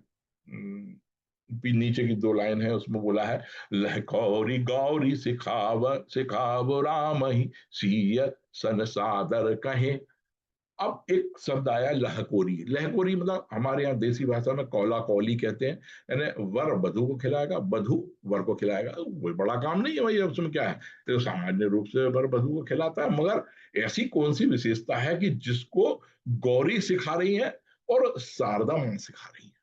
भी नीचे की 2 लाइन है, उसमें बोला है, लहकौरी गौरी सिखाव सिखाव राम ही सीय सन सादर कहे। अब एक शब्द आया लहकोरी। लहकोरी मतलब हमारे यहाँ देसी भाषा में कौला कौली कहते हैं, यानी वर वधु को खिलाएगा, वधु वर को खिलाएगा। वो बड़ा काम नहीं है भाई, उसमें क्या है, तो सामान्य रूप से वर वधु को खिलाता है। मगर ऐसी कौन सी विशेषता है कि जिसको गौरी सिखा रही है और शारदा मां सिखा रही है?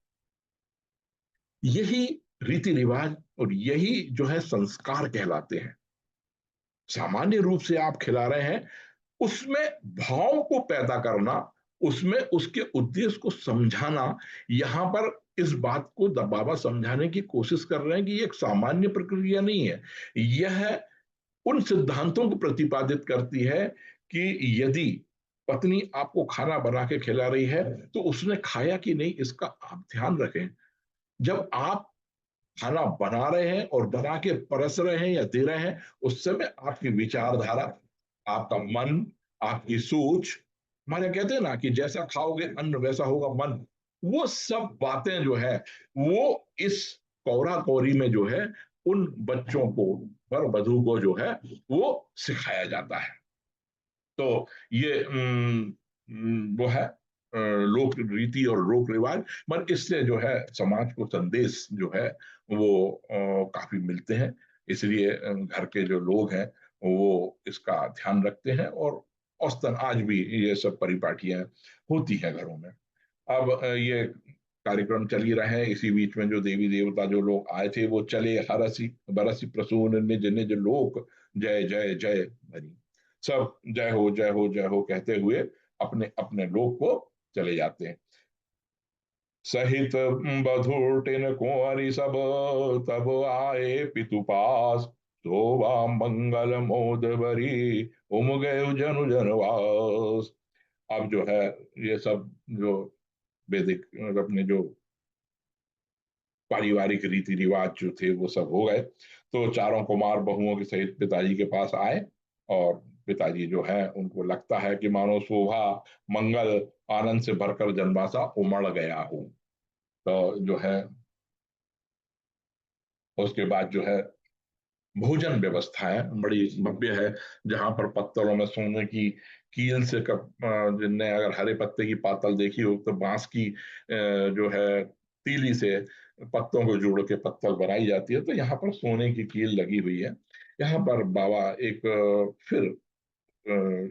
यही रीति रिवाज और यही जो है संस्कार कहलाते हैं। सामान्य रूप से आप खिला रहे हैं, उसमें भाव को पैदा करना, उसमें उसके उद्देश्य को समझाना। यहां पर इस बात को दबावा समझाने की कोशिश कर रहे हैं कि ये एक सामान्य प्रक्रिया नहीं है। यह उन सिद्धांतों को प्रतिपादित करती है कि यदि पत्नी आपको खाना बना के खिला रही है तो उसने खाया कि नहीं इसका आप ध्यान रखें। जब आप खाना बना रहे हैं और बना के परस रहे हैं या दे रहे हैं, उस समय आपकी विचारधारा, आपका मन, आपकी सोच, हमारे कहते हैं ना कि जैसा खाओगे अन्न वैसा होगा मन, वो सब बातें जो है वो इस कौरा कौरी में जो है उन बच्चों को, वर वधु को जो है वो सिखाया जाता है। तो ये वो है। लोक रीति और लोक रिवाज, पर इससे जो है समाज को संदेश जो है वो काफी मिलते हैं। इसलिए घर के जो लोग हैं वो इसका ध्यान रखते हैं, और औसतन आज भी ये सब परिपाटियां होती हैं घरों में। अब ये कार्यक्रम चल ही रहे हैं, इसी बीच में जो देवी देवता जो लोग आए थे वो चले, हरसी बरसी प्रसून निज निज लोक, जय जय जय भरी। सब जय हो कहते हुए अपने अपने लोक को चले जाते हैं। सहित बधुटिन कुंवरी सब तब आए पितु पास, शोभा मंगल मोद भरी उमगे जनु जनवास। अब जो है ये सब जो वैदिक अपने जो पारिवारिक रीति रिवाज जो थे वो सब हो गए, तो चारों कुमार बहुओं के सहित पिताजी के पास आए। और पिताजी जो है उनको लगता है कि मानो शोभा मंगल आनंद से भरकर जनवासा उमड़ गया हो। तो जो है उसके बाद जो है भोजन व्यवस्था है बड़ी भव्य है, जहां पर पत्तलों में सोने की कील से जिनने अगर हरे पत्ते की पातल देखी हो तो बांस की जो है तीली से पत्तों को जोड़ के पत्तल बनाई जाती है, तो यहाँ पर सोने की कील लगी हुई है। यहाँ पर बाबा एक फिर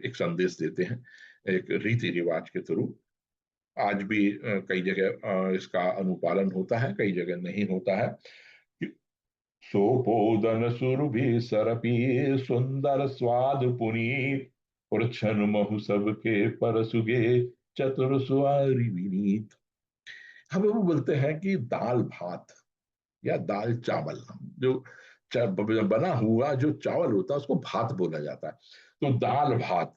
एक संदेश देते हैं, एक रीति रिवाज के थ्रू। आज भी कई जगह इसका अनुपालन होता है, कई जगह नहीं होता है। सोपोदन सुरभि सरपी सुंदर स्वाद पुनीत, उर्छन महु सबके परसुगे चतुर सुआरी विनीत। हम वो बोलते हैं कि दाल भात या दाल चावल, जो बना हुआ जो चावल होता है उसको भात बोला जाता है। तो दाल भात,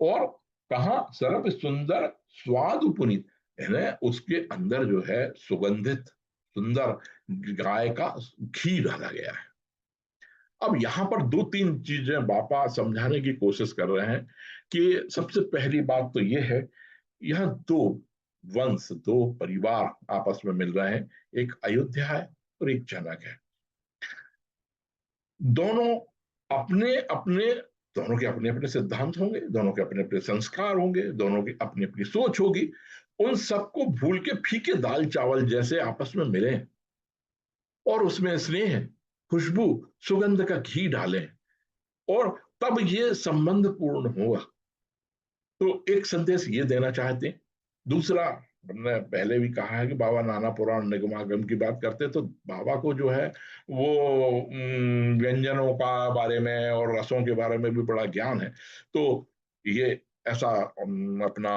और कहा सरप सुंदर स्वाद पुनीत, यानी उसके अंदर जो है सुगंधित सुंदर गाय का घी डाला गया है। अब यहां पर दो तीन चीजें बापा समझाने की कोशिश कर रहे हैं कि सबसे पहली बात तो यह है, यह दो वंश दो परिवार आपस में मिल रहे हैं, एक अयोध्या है और एक जनक है। दोनों अपने अपने दोनों के अपने अपने सिद्धांत होंगे, दोनों के अपने अपने संस्कार होंगे, दोनों की अपनी अपनी सोच होगी। उन सबको भूल के फीके दाल चावल जैसे आपस में मिले और उसमें स्नेह खुशबू सुगंध का घी डालें, और तब ये संबंध पूर्ण होगा। तो एक संदेश ये देना चाहते हैं। दूसरा, हमने पहले भी कहा है कि बाबा नाना पुराण निगमागम की बात करते, तो बाबा को जो है वो व्यंजनों का बारे में और रसों के बारे में भी बड़ा ज्ञान है। तो ये ऐसा अपना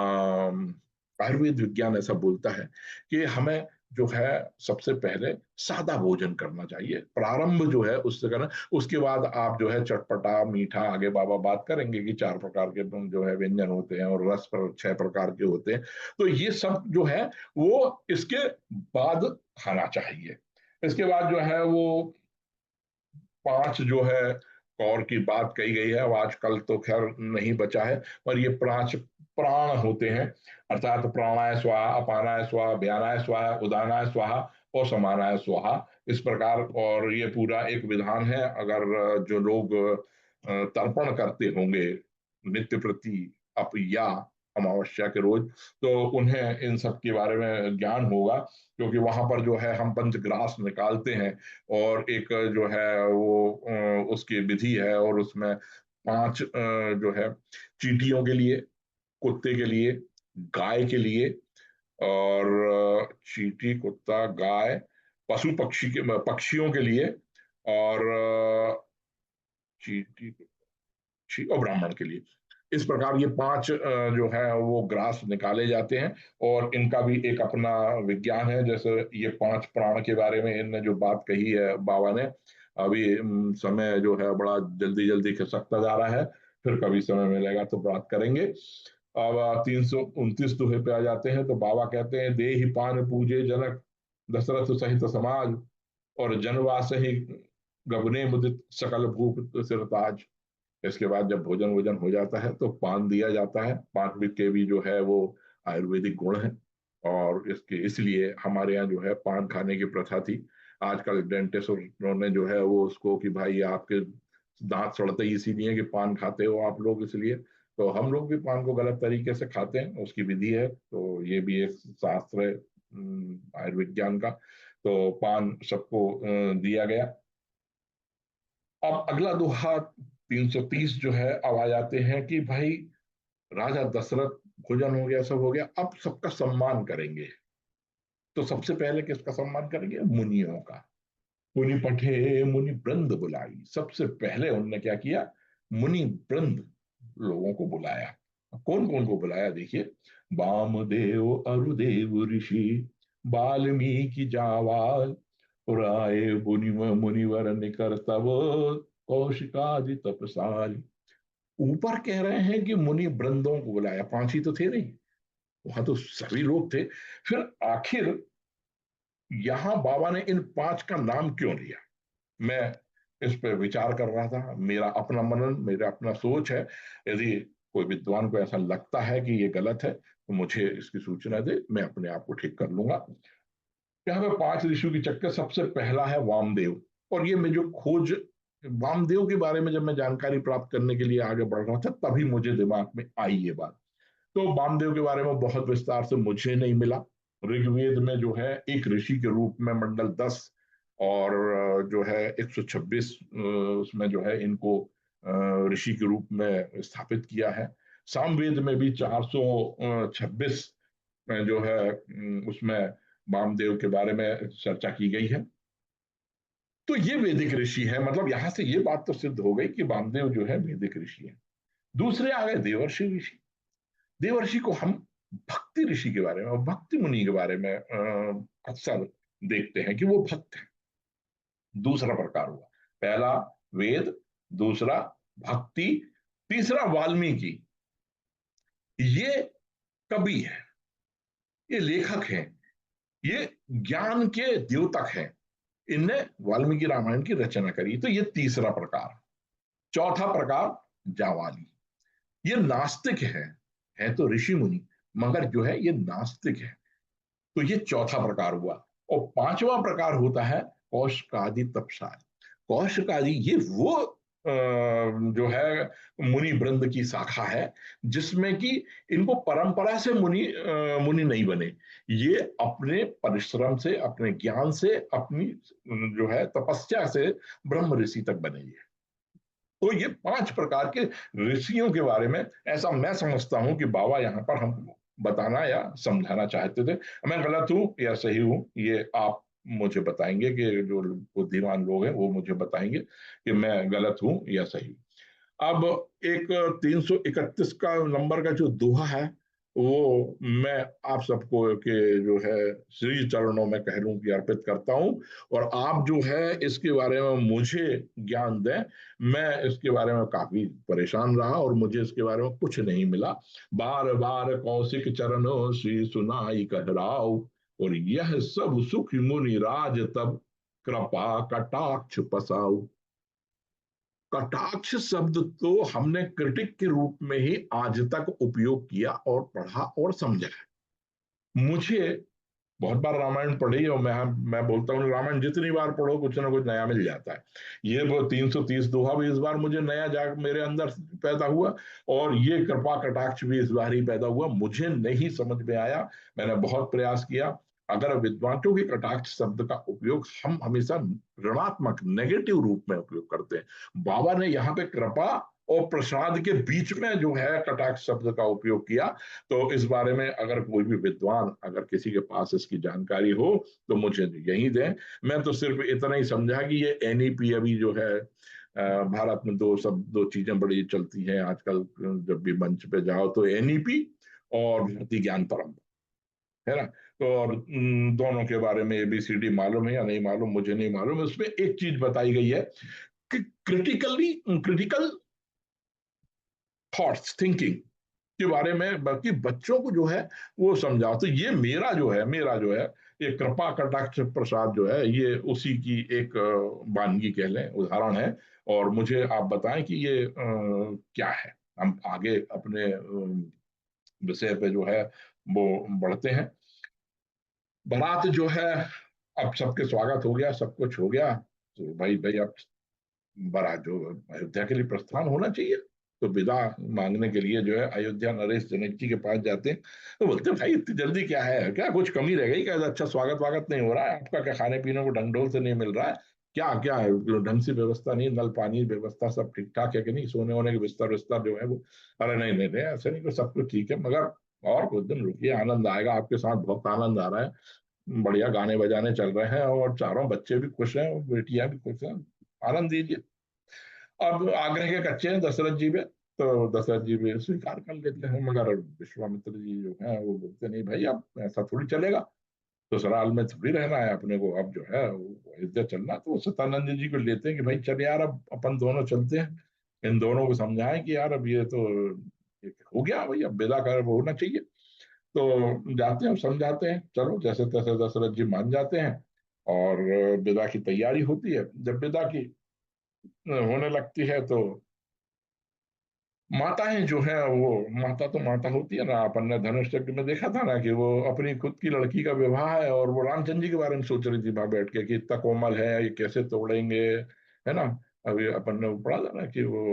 आयुर्वेद विज्ञान ऐसा बोलता है कि हमें जो है सबसे पहले सादा भोजन करना चाहिए, प्रारंभ जो है उससे करना। उसके बाद आप जो है चटपटा मीठा आगे बाबा बात करेंगे कि 4 प्रकार के जो है व्यंजन होते हैं और रस पर 6 प्रकार के होते हैं। तो ये सब जो है वो इसके बाद खाना चाहिए। इसके बाद जो है वो 5 जो है कौर की बात कही गई है, अब आजकल तो खैर नहीं बचा है, पर ये 5 प्राण होते हैं, अर्थात प्राणाय स्वाहा, अपानाय स्वाहा, व्यानाय स्वाहा, उदानाय स्वाहा और समानाय स्वाहा। इस प्रकार, और ये पूरा एक विधान है। अगर जो लोग तर्पण करते होंगे नित्य प्रति अप या अमावस्या के रोज, तो उन्हें इन सब के बारे में ज्ञान होगा, क्योंकि वहां पर जो है हम पंचग्रास निकालते हैं, और एक जो है वो उसकी विधि है, और उसमें 5 जो है चींटियों के लिए, कुत्ते के लिए, गाय के लिए, और चींटी कुत्ता गाय पशु पक्षी के पक्षियों के लिए, और चींटी पक्षी और ब्राह्मण के लिए। इस प्रकार ये 5 जो है वो ग्रास निकाले जाते हैं, और इनका भी एक अपना विज्ञान है। जैसे ये 5 प्राण के बारे में इनने जो बात कही है बाबा ने, अभी समय जो है बड़ा जल्दी जल्दी खिसकता जा रहा है, फिर कभी समय मिलेगा तो बात करेंगे। अब 329 दोहे पे आ जाते हैं, तो बाबा कहते हैं, दे ही पान पूजे जनक दशरथ सहित समाज, और जनवास ही गगने मुदित सकल भूप सिरताज। इसके बाद जब भोजन वोजन हो जाता है तो पान दिया जाता है। पान भी के भी जो है वो आयुर्वेदिक गुण है, और इसके इसलिए हमारे यहाँ जो है पान खाने की प्रथा थी। आजकल डेंटिस्टों ने जो है वो उसको कि भाई आपके दांत सड़ते ही इसीलिए कि पान खाते हो आप लोग, इसलिए तो हम लोग भी पान को गलत तरीके से खाते हैं, उसकी विधि है, तो ये भी एक शास्त्र है आयुर्विज्ञान का। तो पान सबको दिया गया। अब अगला दोहा 330 जो है, अब आ जाते हैं कि भाई राजा दशरथ, भोजन हो गया, सब हो गया, अब सबका सम्मान करेंगे। तो सबसे पहले किसका सम्मान करेंगे? मुनियों का। मुनि पठे मुनि वृंद बुलाई, सबसे पहले उनने क्या किया? मुनि वृंद लोगों को बुलाया। कौन कौन को बुलाया देखिए। वामदेव अरुदेव ऋषि, वाल्मीकि जावाल, राय मुनिवर निकर तब, कौशिकादि तपसाल। ऊपर कह रहे हैं कि मुनि वृंदों को बुलाया, पांच ही तो थे नहीं, वहां तो सभी लोग थे। फिर आखिर यहां बाबा ने इन पांच का नाम क्यों लिया? मैं इस पर विचार कर रहा था, मेरा अपना मनन, मेरा अपना सोच है। यदि कोई विद्वान को ऐसा लगता है कि ये गलत है तो मुझे इसकी सूचना दे, मैं अपने आप को ठीक कर लूंगा। यहाँ पे पांच ऋषियों की चक्कर, सबसे पहला है वामदेव। और ये मैं जो खोज वामदेव के बारे में जब मैं जानकारी प्राप्त करने के लिए आगे बढ़ रहा था, तभी मुझे दिमाग में आई ये बात। तो वामदेव के बारे में बहुत विस्तार से मुझे नहीं मिला। ऋग्वेद में जो है एक ऋषि के रूप में मंडल 10 और जो है 126 उसमें जो है इनको ऋषि के रूप में स्थापित किया है। सामवेद में भी 426 में जो है उसमें वामदेव के बारे में चर्चा की गई है। तो ये वैदिक ऋषि है, मतलब यहां से ये बात तो सिद्ध हो गई कि वामदेव जो है वैदिक ऋषि है। दूसरे आ गए देवर्षि ऋषि। देवर्षि को हम भक्ति ऋषि के बारे में और भक्ति मुनि के बारे में अक्सर देखते हैं कि वो भक्त है। दूसरा प्रकार हुआ, पहला वेद, दूसरा भक्ति, तीसरा वाल्मीकि। ये कवि है, ये लेखक है, ये ज्ञान के द्योतक है। इनने वाल्मीकि रामायण की रचना करी, तो ये तीसरा प्रकार। चौथा प्रकार जावाली, ये नास्तिक है तो ऋषि मुनि, मगर जो है ये नास्तिक है। तो ये चौथा प्रकार हुआ। और पांचवा प्रकार होता है कौशकादि तपसाल। कौशकादि ये वो जो है मुनि वृंद की शाखा है, जिसमें कि इनको परंपरा से मुनि नहीं बने। ये अपने परिश्रम से, अपने ज्ञान से, अपनी जो है तपस्या से ब्रह्म ऋषि तक बने ये। तो ये पांच प्रकार के ऋषियों के बारे में ऐसा मैं समझता हूं कि बाबा यहाँ पर हम बताना या समझाना चाहते थे। मैं गलत हूं या सही हूं, ये आप मुझे बताएंगे, कि जो बुद्धिमान लोग हैं वो मुझे बताएंगे कि मैं गलत हूं या सही। अब एक 331 का नंबर का जो दोहा है, वो मैं आप सबको के जो है श्री चरणों में कह लूं कि अर्पित करता हूं। और आप जो है इसके बारे में मुझे ज्ञान दें। मैं इसके बारे में काफी परेशान रहा और मुझे इसके बारे में कुछ नहीं मिला। बार बार कौशिक चरणों श्री सुनाई कहराओ, और यह सब सुख मुनि राज तब, कृपा कटाक्ष पसाऊ। कटाक्ष शब्द तो हमने क्रिटिक के रूप में ही आज तक उपयोग किया और पढ़ा और समझा है। मुझे बहुत बार रामायण पढ़ी, और मैं बोलता हूँ रामायण जितनी बार पढ़ो कुछ ना कुछ नया मिल जाता है। ये वो 330 दोहा भी इस बार मुझे नया जाग मेरे अंदर पैदा हुआ, और ये कृपा कटाक्ष भी इस बार ही पैदा हुआ, मुझे नहीं समझ में आया। मैंने बहुत प्रयास किया। अगर विद्वान, क्योंकि कटाक्ष शब्द का उपयोग हम हमेशा ऋणात्मक नेगेटिव रूप में उपयोग करते हैं, बाबा ने यहाँ पे कृपा और प्रसाद के बीच में जो है कटाक्ष शब्द का उपयोग किया। तो इस बारे में अगर कोई भी विद्वान, अगर किसी के पास इसकी जानकारी हो तो मुझे यही दें। मैं तो सिर्फ इतना ही समझा कि ये एनईपी अभी जो है भारत में दो चीजें बड़ी चलती हैं आजकल, जब भी मंच पे जाओ तो एनईपी और भारतीय ज्ञान परंपरा, है ना। तो और दोनों के बारे में एबीसीडी मालूम है या नहीं मालूम, मुझे नहीं मालूम। उसमें एक चीज बताई गई है कि क्रिटिकल थॉट्स, थिंकिंग के बारे में, बल्कि बच्चों को जो है वो समझाओ। तो ये मेरा जो है ये कृपा कटाक्ष प्रसाद जो है, ये उसी की एक वानगी कह लें, उदाहरण है। और मुझे आप बताएं कि ये क्या है। हम आगे अपने विषय पे जो है वो बढ़ते हैं। बारात जो है, अब सबके स्वागत हो गया, सब कुछ हो गया, तो भाई भाई अब बारात जो अयोध्या के लिए प्रस्थान होना चाहिए। तो विदा मांगने के लिए जो है अयोध्या नरेश जनक जी के पास जाते हैं। तो बोलते हैं भाई इतनी जल्दी क्या है, क्या कुछ कमी रह गई क्या, अच्छा स्वागत वागत नहीं हो रहा है आपका, क्या खाने पीने को ढंग ढोल से नहीं मिल रहा है, क्या क्या है, ढंग से व्यवस्था नहीं, नल पानी व्यवस्था सब ठीक ठाक है कि नहीं, सोने वोने के बिस्तर विस्तर जो है वो। अरे नहीं नहीं नहीं, ऐसे नहीं, सब कुछ ठीक है, मगर और कुछ दिन रुकिए, आनंद आएगा आपके साथ, बहुत आनंद आ रहा है, बढ़िया गाने बजाने चल रहे हैं और चारों बच्चे भी खुश हैं और बेटियां भी खुश हैं, आनंद दीजिए। अब आग्रह के कच्चे हैं दशरथ जी पे, तो दशरथ जी भी स्वीकार कर लेते हैं, मगर विश्वामित्र जी जो है वो बोलते नहीं भाई अब ऐसा थोड़ी चलेगा, ससुराल में थोड़ी रहना है अपने को, अब जो है वो अयोध्या चलना। तो वो सत्यानंद जी को लेते हैं कि भाई चल यार अब अपन दोनों चलते हैं, इन दोनों को समझाएं कि यार अब ये तो ये हो गया भाई, अब विदा कर वो होना चाहिए। तो जाते हैं, समझाते हैं, चलो जैसे तैसे दशरथ जी मान जाते हैं, और विदा की तैयारी होती है। जब विदा की होने लगती है तो माताएं जो है वो, माता तो माता होती है ना, अपन ने धनुष चक्र में देखा था ना कि वो अपनी खुद की लड़की का विवाह है और वो रामचंद्र जी के बारे में सोच रही थी वहां बैठ के कि इतना कोमल है ये कैसे तोड़ेंगे, है ना। अभी अपन ने पढ़ा था ना कि वो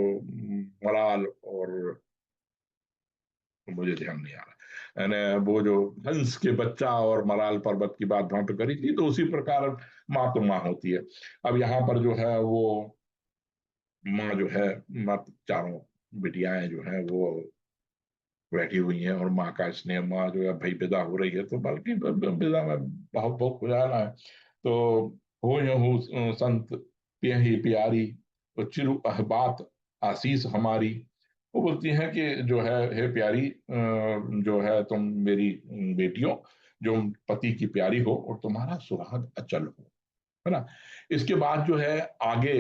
मलाल और, मुझे ध्यान नहीं आ रहा, यानी वो जो हंस के बच्चा और मलाल पर्वत की बात वहां पे करी थी, तो उसी प्रकार माँ तो माँ होती है। अब यहाँ पर जो है वो माँ जो है, माँ चारों बिटियाएं जो है वो बैठी हुई हैं और माँ का स्नेह, माँ जो है भाई विदा हो रही है तो बल्कि विदा में बहुत बहुत हो जाना है। तो हो या हो संत ही प्यारी, तो चिरु बात आशीष हमारी। वो बोलती हैं कि जो है हे प्यारी, जो है तुम मेरी बेटियों, जो पति की प्यारी हो और तुम्हारा सुहाग अचल हो, है ना। इसके बाद जो है आगे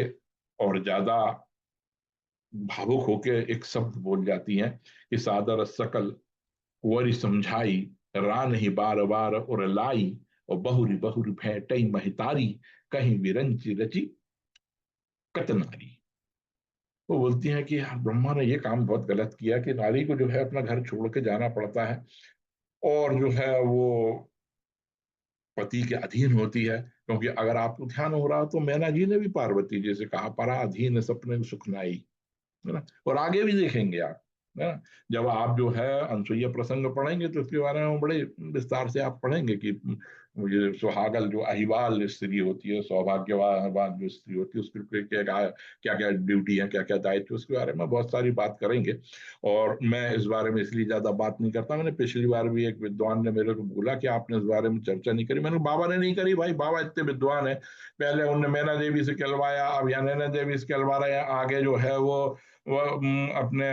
और ज्यादा भावुक होके एक शब्द बोल जाती हैं कि सादर सकल कुंवरी समझाई, रान ही बार बार और लाई, और बहुरी बहुरी भेंटई महितारी, कहीं विरंची रची कतनारी। वो बोलती हैं कि यार ब्रह्मा ने ये काम बहुत गलत किया कि नारी को जो है अपना घर छोड़ के जाना पड़ता है और जो है वो पति के अधीन होती है। क्योंकि अगर आपको ध्यान हो रहा हो तो मैना जी ने भी पार्वती जी से कहा, परा अधीन सपने सुखनाई, है ना। और आगे भी देखेंगे आप, है ना, जब आप जो है अनसुईया प्रसंग पढ़ेंगे तो इसके बारे में बड़े विस्तार से आप पढ़ेंगे कि ये सुहागल जो अहिवाल स्त्री होती है, सौभाग्यवान जो स्त्री होती है, उसके क्या क्या क्या ड्यूटी है, क्या क्या दायित्व, उसके बारे में बहुत सारी बात करेंगे। और मैं इस बारे में इसलिए ज्यादा बात नहीं करता, मैंने पिछली बार भी एक विद्वान ने मेरे को बोला कि आपने इस बारे में चर्चा नहीं करी, मैंने बाबा ने नहीं करी, भाई बाबा इतने विद्वान है, पहले उनने मैना देवी से कहलवाया, अब यहाँ नैना देवी से कहलवा रहे हैं, आगे जो है वो अपने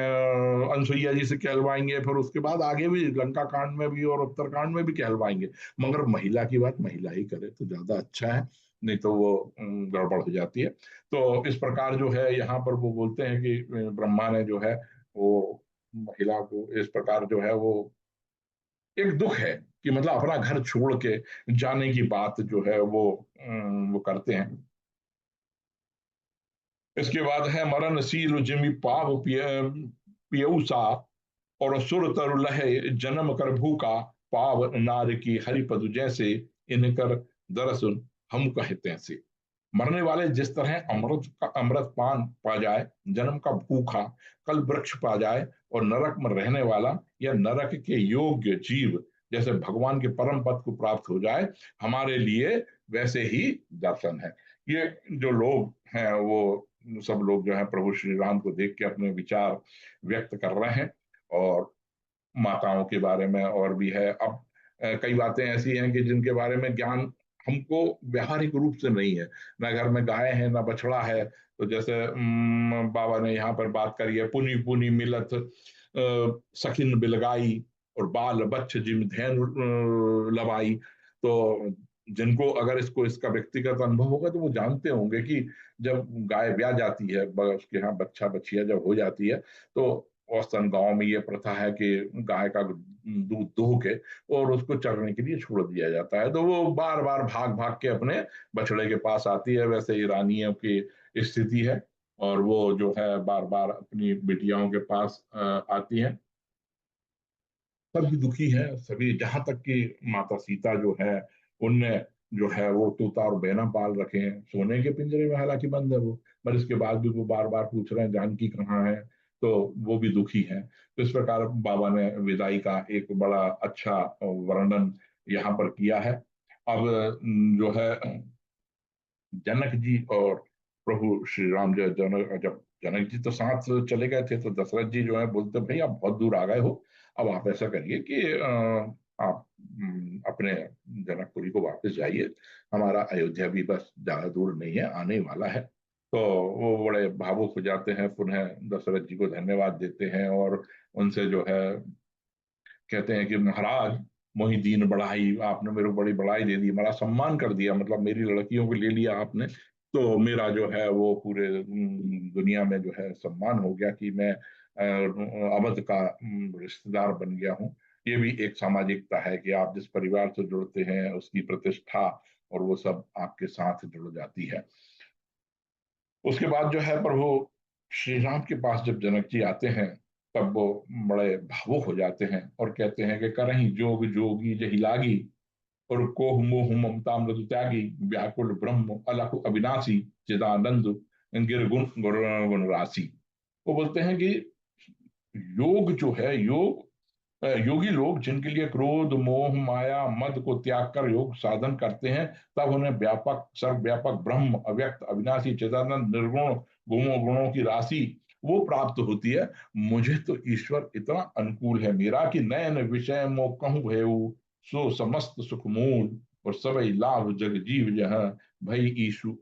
अनसुईया जी से कहलवाएंगे, फिर उसके बाद आगे भी लंका कांड में भी और उत्तरकांड में भी कहलवाएंगे। मगर महिला की बात महिला ही करे तो ज्यादा अच्छा है, नहीं तो वो गड़बड़ हो जाती है। तो इस प्रकार जो है यहाँ पर वो बोलते हैं कि ब्रह्मा ने जो है वो महिला को इस प्रकार जो है वो एक दुख है कि मतलब अपना घर छोड़ के जाने की बात जो है वो करते हैं। इसके बाद है मरणशील जिमि पाव पियऊसा, और सुर तरु लहे जन्म कर भूखा, पाव नार की हरिपद जैसे, इनकर दरसुन हम कहते हैं से। मरने वाले जिस तरह अमृत पान पा जाए, जन्म का भूखा कल वृक्ष पा जाए, और नरक में रहने वाला या नरक के योग्य जीव जैसे भगवान के परम पद को प्राप्त हो जाए, हमारे लिए वैसे ही दर्शन है। ये जो लोग हैं वो सब लोग जो है प्रभु श्री राम को देख के अपने विचार व्यक्त कर रहे हैं। और माताओं के बारे में और भी है। अब कई बातें ऐसी हैं कि जिनके बारे में ज्ञान हमको व्यावहारिक रूप से नहीं है, ना घर में गाय है ना बछड़ा है। तो जैसे बाबा ने यहाँ पर बात करी है, पुनी पुनी मिलत सखिन बिलगाई, और बाल बच्च जिम धैन लवाई। तो जिनको अगर इसको इसका व्यक्तिगत अनुभव होगा तो वो जानते होंगे कि जब गाय ब्याह जाती है, उसके यहाँ बच्चा बच्चिया जब हो जाती है, तो औसतन गांव में ये प्रथा है कि गाय का दूध दुह के और उसको चरने के लिए छोड़ दिया जाता है। तो वो बार बार भाग भाग के अपने बछड़े के पास आती है, वैसे ही रानियों की स्थिति है, और वो जो है बार बार अपनी बिटियाओं के पास आती हैं। सभी दुखी हैं सभी, जहां तक कि माता सीता जो है उनने जो है वो तोता और बैना पाल रखे हैं, सोने के पिंजरे में हालांकि बंद है वो, पर इसके बाद भी वो बार बार पूछ रहे हैं जानकी कहाँ है। तो वो भी दुखी हैं। तो इस प्रकार बाबा ने विदाई का एक बड़ा अच्छा वर्णन यहाँ पर किया है। अब जो है जनक जी और प्रभु श्री राम जो जब जनक जी तो साथ चले गए थे, तो दशरथ जी जो है बोलते भाई आप बहुत दूर आ गए हो, अब आप ऐसा करिए कि आप अपने जनकपुरी को वापस जाइए, हमारा अयोध्या भी बस ज्यादा दूर नहीं है, आने वाला है। तो वो बड़े भावुक हो जाते हैं, पुनः दशरथ जी को धन्यवाद देते हैं और उनसे जो है कहते हैं कि महाराज मोहि दीन बढ़ाई, आपने मेरे को बड़ी बढ़ाई दे दी, बड़ा सम्मान कर दिया, मतलब मेरी लड़कियों को ले लिया आपने, तो मेरा जो है वो पूरे दुनिया में जो है सम्मान हो गया कि मैं अवध का रिश्तेदार बन गया हूँ। ये भी एक सामाजिकता है कि आप जिस परिवार से जुड़ते हैं उसकी प्रतिष्ठा और वो सब आपके साथ जुड़ जाती है। उसके बाद जो है प्रभु श्री राम के पास जब जनक जी आते हैं, तब वो बड़े भावुक हो जाते हैं और कहते हैं कि करहीं जोग जोगी जहि लागी, और कोह मोह ममता मृदु त्यागी, व्याकुल ब्रह्म अलख अविनाशी, चिदानंद गिर गुण गुण गुण राशि। वो बोलते हैं कि योग जो है, योगी लोग जिनके लिए क्रोध मोह माया मद को त्याग कर योग साधन करते हैं, तब उन्हें व्यापक सर्वव्यापक ब्रह्म अव्यक्त अविनाशी चिदानंद निर्गुण गुणों गुणों की राशि वो प्राप्त होती है। मुझे तो ईश्वर इतना अनुकूल है मेरा कि नयन विषय मो कहूँ भयऊ, सो समस्त सुख मूल, और सबई लाभ जग जीव जहाँ भई ईशु।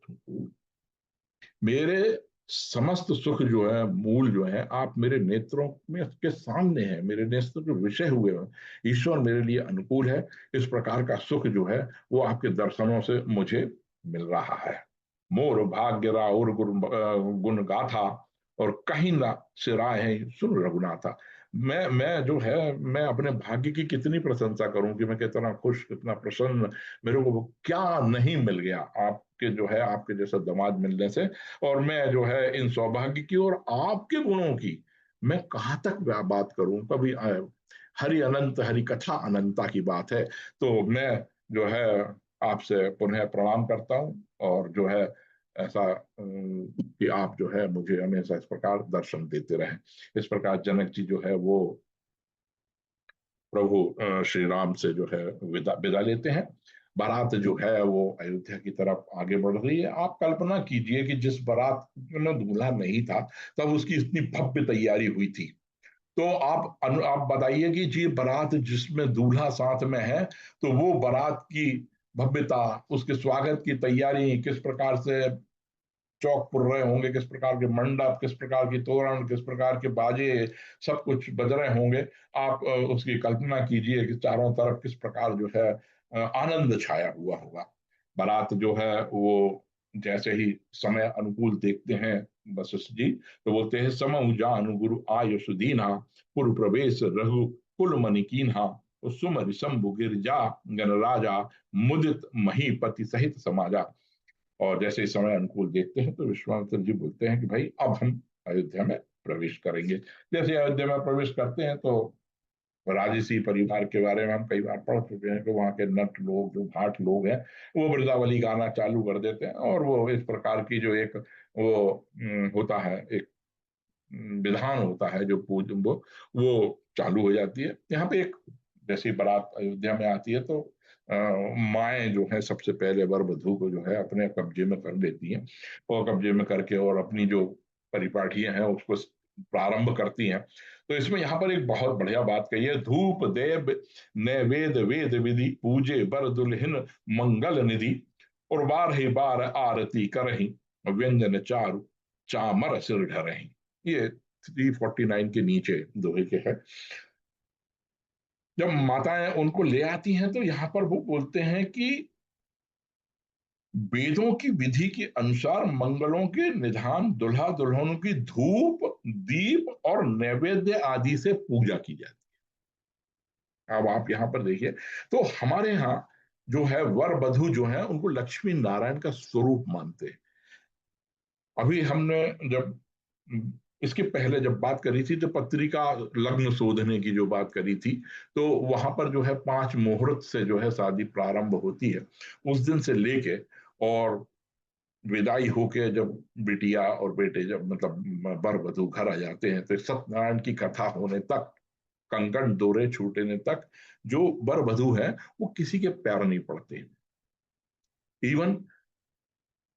मेरे समस्त सुख जो है मूल जो है आप मेरे नेत्रों में के सामने है, मेरे नेत्र जो विषय हुए हैं, ईश्वर मेरे लिए अनुकूल है। इस प्रकार का सुख जो है वो आपके दर्शनों से मुझे मिल रहा है। मोर भाग्य राउर गुण गाथा, और कहीं ना सिराय है सुन रघुनाथा। मैं जो है मैं अपने भाग्य की कितनी प्रशंसा करूं कि मैं कितना खुश कितना प्रसन्न, मेरे को क्या नहीं मिल गया आपके जो है आपके जैसा दामाद मिलने से। और मैं जो है इन सौभाग्य की और आपके गुणों की मैं कहाँ तक बात करूं, कभी हरि अनंत हरि कथा अनंता की बात है। तो मैं जो है आपसे पुनः प्रणाम करता हूं, और जो है ऐसा कि आप जो है मुझे हमेशा इस प्रकार दर्शन देते रहें। इस प्रकार जनक जी जो है वो प्रभु श्री राम से जो है विदा विदा लेते हैं। बारात जो है वो अयोध्या की तरफ आगे बढ़ रही है। आप कल्पना कीजिए कि जिस बारात में दूल्हा नहीं था, तब उसकी इतनी भव्य तैयारी हुई थी। तो आप बताइए कि जी बारात जिसमें दूल्हा साथ में है, तो वो बारात की भव्यता, उसके स्वागत की तैयारी किस प्रकार से चौक पुर रहे होंगे, किस प्रकार के मंडप, किस प्रकार की तोरण, किस प्रकार के बाजे, सब कुछ बज रहे होंगे। आप उसकी कल्पना कीजिए कि चारों तरफ किस प्रकार जो है आनंद छाया हुआ होगा। बारात जो है वो जैसे ही समय अनुकूल देखते हैं वशिष्ठ जी, तो बोलते हैं समऊ जानु गुरु आयु सुदीना, पुर प्रवेश रघु कुल मनि कीन्हा, सुमरि शंभु गिरिजा गणराजा, मुदित महीपति सहित समाजा। और जैसे ही समय अनुकूल देखते हैं तो विश्वामित्र जी बोलते हैं कि भाई अब हम अयोध्या में प्रवेश करेंगे। जैसे अयोध्या में प्रवेश करते हैं तो राजसी परिवार के बारे में हम कई बार पढ़ चुके हैं कि वहाँ के नट लोग जो भाट लोग हैं वो वृंदावली गाना चालू कर देते हैं, और वो इस प्रकार की जो एक वो होता है एक विधान होता है जो पूज वो चालू हो जाती है। यहाँ पे एक जैसे बारात अयोध्या में आती है तो माएँ जो है सबसे पहले वर वधू को जो है अपने कब्जे में कर लेती हैं, और कब्जे में करके और अपनी जो परिपाटियां हैं उसको प्रारंभ करती हैं। तो इसमें यहाँ पर एक बहुत बढ़िया बात कही है, धूप देव नैवेद वेद विधि पूजे बर दुल्हन मंगल निधि, और बार ही बार आरती करही व्यंजन चारु चामर सिर ढरही। ये 349 के नीचे दोहे के है। जब माताएं उनको ले आती हैं तो यहाँ पर वो बोलते हैं कि वेदों की विधि के अनुसार मंगलों के निधान दुल्हा दुल्हनों की धूप दीप और नैवेद्य आदि से पूजा की जाती है। अब आप यहाँ पर देखिए, तो हमारे यहाँ जो है वर वधु जो है उनको लक्ष्मी नारायण का स्वरूप मानते हैं। अभी हमने जब इसके पहले जब बात करी थी तो पत्रिका लग्न शोधने की जो बात करी थी, तो वहां पर जो है 5 मुहूर्त से जो है शादी प्रारंभ होती है, उस दिन से लेके और विदाई होके जब बिटिया और बेटे जब मतलब वर वधू घर आ जाते हैं, तो सत्यनारायण की कथा होने तक, कंकण दोरे छूटने तक, जो वर वधू है वो किसी के पैर नहीं पड़ते। इवन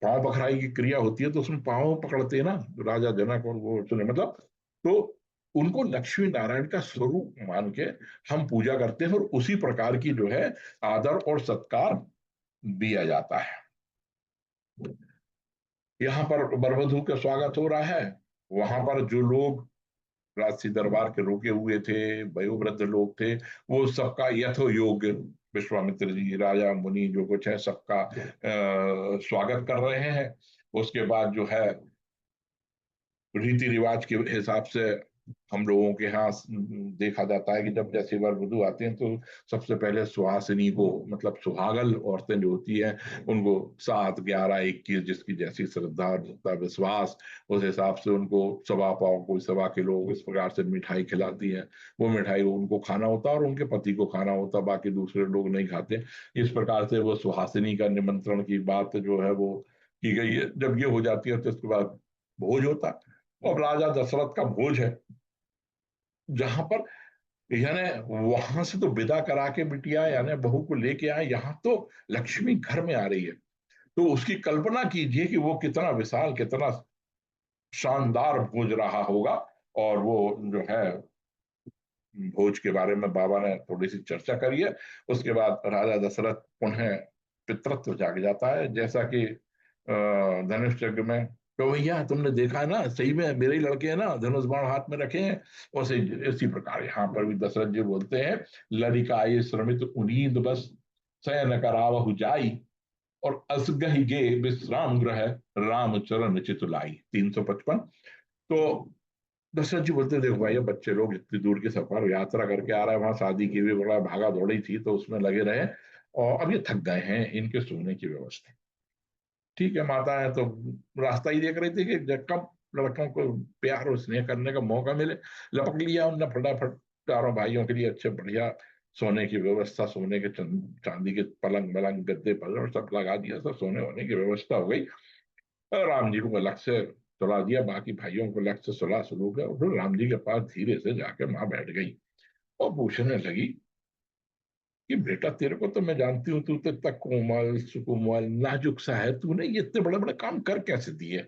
पांव पखराई की क्रिया होती है तो उसमें पांव पकड़ते हैं ना राजा जनक और वो सुने, मतलब तो उनको लक्ष्मी नारायण का स्वरूप मान के हम पूजा करते हैं, और उसी प्रकार की जो है आदर और सत्कार दिया जाता है। यहाँ पर वर वधू का स्वागत हो रहा है। वहां पर जो लोग राजसी दरबार के रुके हुए थे, वयोवृद्ध लोग थे, वो सबका यथो योग्य विश्वामित्र जी, राजा मुनि जो कुछ है, सबका स्वागत कर रहे हैं। उसके बाद जो है रीति रिवाज के हिसाब से हम लोगों के यहाँ देखा जाता है कि जब जैसे वर वधू आते हैं तो सबसे पहले सुहासिनी को, मतलब सुहागल औरतें जो होती हैं, उनको 7, 11, 21 जिसकी जैसी श्रद्धा और जितना विश्वास, उस हिसाब से उनको सवा पाव, कोई सवा किलो, इस प्रकार से मिठाई खिलाती है। वो मिठाई उनको खाना होता है और उनके पति को खाना होता है, बाकी दूसरे लोग नहीं खाते। इस प्रकार से वो सुहासिनी का निमंत्रण की बात जो है वो की गई है। जब ये हो जाती है तो इसके बाद भोज होता है। और राजा दशरथ का भोज है, जहां पर यानी वहां से तो विदा करा के बिटिया यानी बहू को लेके आए, यहाँ तो लक्ष्मी घर में आ रही है। तो उसकी कल्पना कीजिए कि वो कितना विशाल, कितना शानदार भोज रहा होगा। और वो जो है भोज के बारे में बाबा ने थोड़ी सी चर्चा करी है। उसके बाद राजा दशरथ पुनः पितृत्व जाग जाता है, जैसा कि धनुष यज्ञ में, तो भैया तुमने देखा है ना, सही में मेरे ही लड़के हैं ना, धनुष बाण हाथ में रखे हैं। वैसे इसी प्रकार यहाँ पर भी दशरथ जी बोलते हैं, ललिकाए श्रमित उनींद बस, शयन करावहु जाई, और असगहि गे विश्राम ग्रह, राम चरण चितुलाई। 355। तो दशरथ जी बोलते देखो भाई, बच्चे लोग इतनी दूर की सफर यात्रा करके आ रहे हैं, वहां शादी की भी बड़ा भागा दौड़ी थी तो उसमें लगे रहे, और अब ये थक गए हैं, इनके सोने की व्यवस्था। ठीक है, माता है तो रास्ता ही देख रही थी कि जब कब लड़कों को प्यार और स्नेह करने का मौका मिले, लपक लिया उनने फटाफट। चारों भाइयों के लिए अच्छे बढ़िया सोने की व्यवस्था, सोने के चांदी के पलंग वलंग गद्दे पर और सब लगा दिया, सब सोने होने की व्यवस्था हो गई। और राम जी को अलग से सुला दिया, बाकी भाइयों को अलग से सुला सुलू गया, और फिर राम जी के पास धीरे से जाके माँ बैठ गई और पूछने लगी कि बेटा, तेरे को तो मैं जानती हूँ, तू तो इतना कोमल सुकोमल नाजुक सा है, तूने ये इतने बड़े बड़े काम कर कैसे दिए।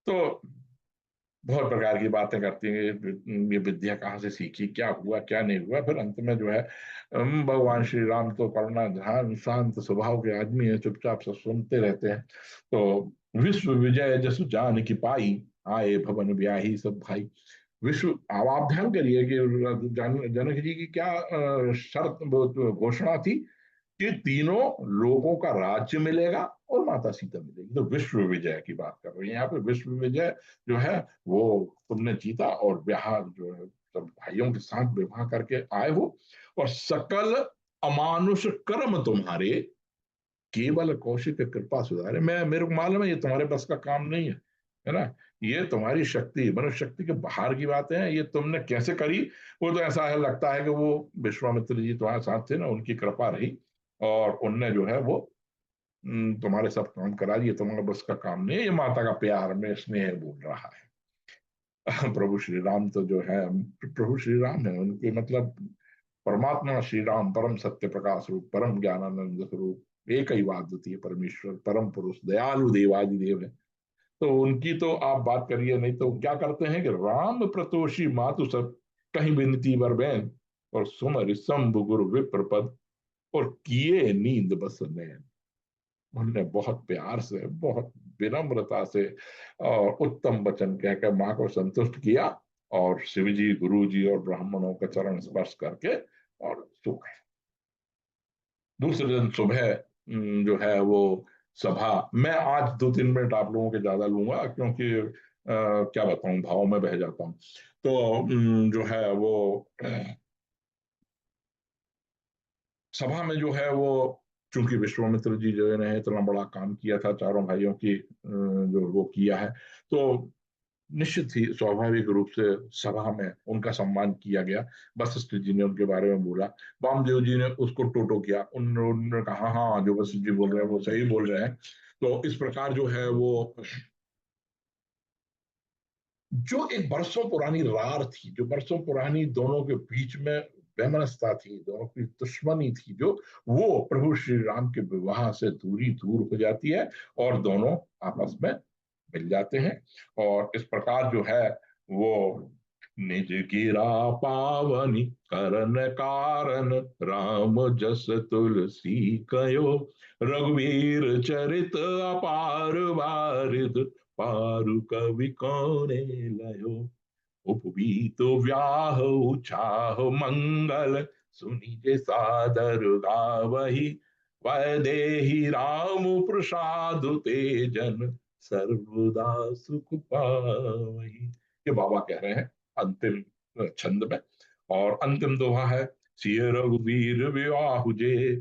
तो बहुत प्रकार की बातें करती हैं, ये विद्या कहाँ से सीखी, क्या हुआ क्या नहीं हुआ। फिर अंत में जो है भगवान श्री राम तो करुणा ध्यान शांत स्वभाव के आदमी है, चुपचाप से सुनते रहते हैं। तो विश्व विजय जसु जान की पाई, आए भवन ब्याही सब भाई। विश्व, आप ध्यान करिए कि जनक जी की क्या शर्त घोषणा थी कि तीनों लोगों का राज्य मिलेगा और माता सीता मिलेगी। तो विश्व विजय की बात कर रहे हैं यहाँ पे। विश्व विजय जो है वो तुमने जीता, और ब्याह जो है सब भाइयों के साथ विवाह करके आए हो, और सकल अमानुष कर्म तुम्हारे, केवल कौशिक कृपा सुधारे। मैं, मेरे को मालूम है ये तुम्हारे बस का काम नहीं है ना, ये तुम्हारी शक्ति, मनुष्य शक्ति के बाहर की बातें हैं, ये तुमने कैसे करी। वो तो ऐसा है, लगता है कि वो विश्वामित्र जी तुम्हारे साथ थे ना, उनकी कृपा रही, और उनने जो है वो तुम्हारे सब काम करा दिए, तुम्हारे बस का काम नहीं है, ये माता का प्यार में स्नेह बोल रहा है। प्रभु श्री राम तो जो है प्रभु श्री राम है, उनके मतलब परमात्मा श्री राम परम सत्य प्रकाश रूप, परम ज्ञानानंद स्वरूप, एक ही अद्वितीय परमेश्वर, परम पुरुष, दयालु देवादिदेव है। तो उनकी तो आप बात करिए, नहीं तो क्या करते हैं कि राम प्रतोषी मातु सब, कहीं विनती वर बैन, और सुमर शंभु गुरु विप्र पद, और किए नींद बस नैन। उनने बहुत प्यार से, बहुत विनम्रता से और उत्तम वचन कहकर माँ को संतुष्ट किया, और शिव जी, गुरु जी और ब्राह्मणों का चरण स्पर्श करके और सो गए। दूसरे दिन सुबह जो है वो सभा, मैं आज 2-3 मिनट आप लोगों के ज्यादा लूंगा क्योंकि क्या बताऊं, भाव में बह जाता हूँ। तो जो है वो सभा में जो है वो, चूंकि विश्वामित्र जी जो ने इतना बड़ा काम किया था, चारों भाइयों की जो वो किया है, तो निश्चित ही स्वाभाविक रूप से सभा में उनका सम्मान किया गया। वशिष्ठ जी ने उनके बारे में बोला, वामदेव जी ने उसको टोटो किया, उन्होंने कहा हाँ जो वशिष्ठ जी बोल रहे हैं वो सही बोल रहे हैं। तो इस प्रकार जो है वो जो एक बरसों पुरानी रार थी, जो बरसों पुरानी दोनों के बीच में वैमनस्यता थी, दोनों की दुश्मनी थी, जो वो प्रभु श्री राम के विवाह से दूरी दूर हो जाती है और दोनों आपस में मिल जाते हैं। और इस प्रकार जो है वो निज गिरा पावनी करन कारण राम जस तुलसी कयो रघुवीर चरित अपार वारिद पारु कवि कौने लयो उपवीत व्याह उछाह मंगल सुनिजे सादर गावही वैदेही राम प्रसाद तेजन सर्वदा सुख पावही। ये बाबा कह रहे हैं अंतिम छंद में। और अंतिम दोहा है, सिय रघुवीर विवाह जे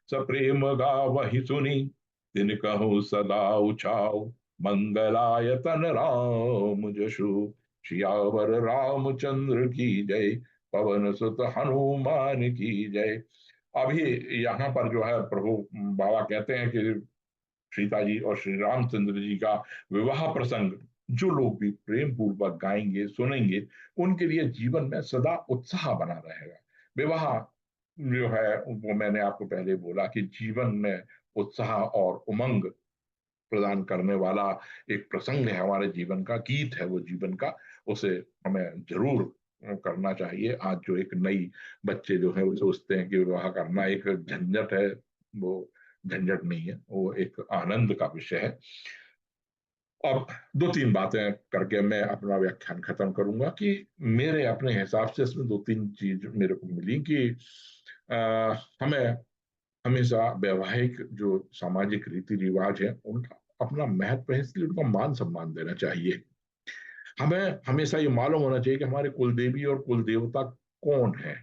सप्रेम गावही सुनी तिन कहो सदा उछाओ मंगलायतन राम जशु सियावर रामचंद्र की जय पवन सुत हनुमान की जय। अभी यहाँ पर जो है प्रभु बाबा कहते हैं कि सीता जी और श्री रामचंद्र जी का विवाह प्रसंग जो लोग भी प्रेम पूर्वक गाएंगे सुनेंगे उनके लिए जीवन में सदा उत्साह बना रहेगा। विवाह जो है वो मैंने आपको पहले बोला कि जीवन में उत्साह और उमंग प्रदान करने वाला एक प्रसंग है, हमारे जीवन का गीत है वो जीवन का। उसे हमें जरूर करना चाहिए। आज जो एक नई बच्चे जो है वो सोचते हैं कि विवाह करना एक झंझट है, वो झंझट नहीं है, वो एक आनंद का विषय है। अब दो तीन बातें करके मैं अपना व्याख्यान खत्म करूंगा कि मेरे अपने हिसाब से इसमें दो तीन चीज मेरे को मिली कि हमें हमेशा वैवाहिक जो सामाजिक रीति रिवाज है उनका अपना महत्व है, इसलिए उनका मान सम्मान देना चाहिए। हमें हमेशा ये मालूम होना चाहिए कि हमारे कुल देवी और कुल देवता कौन है,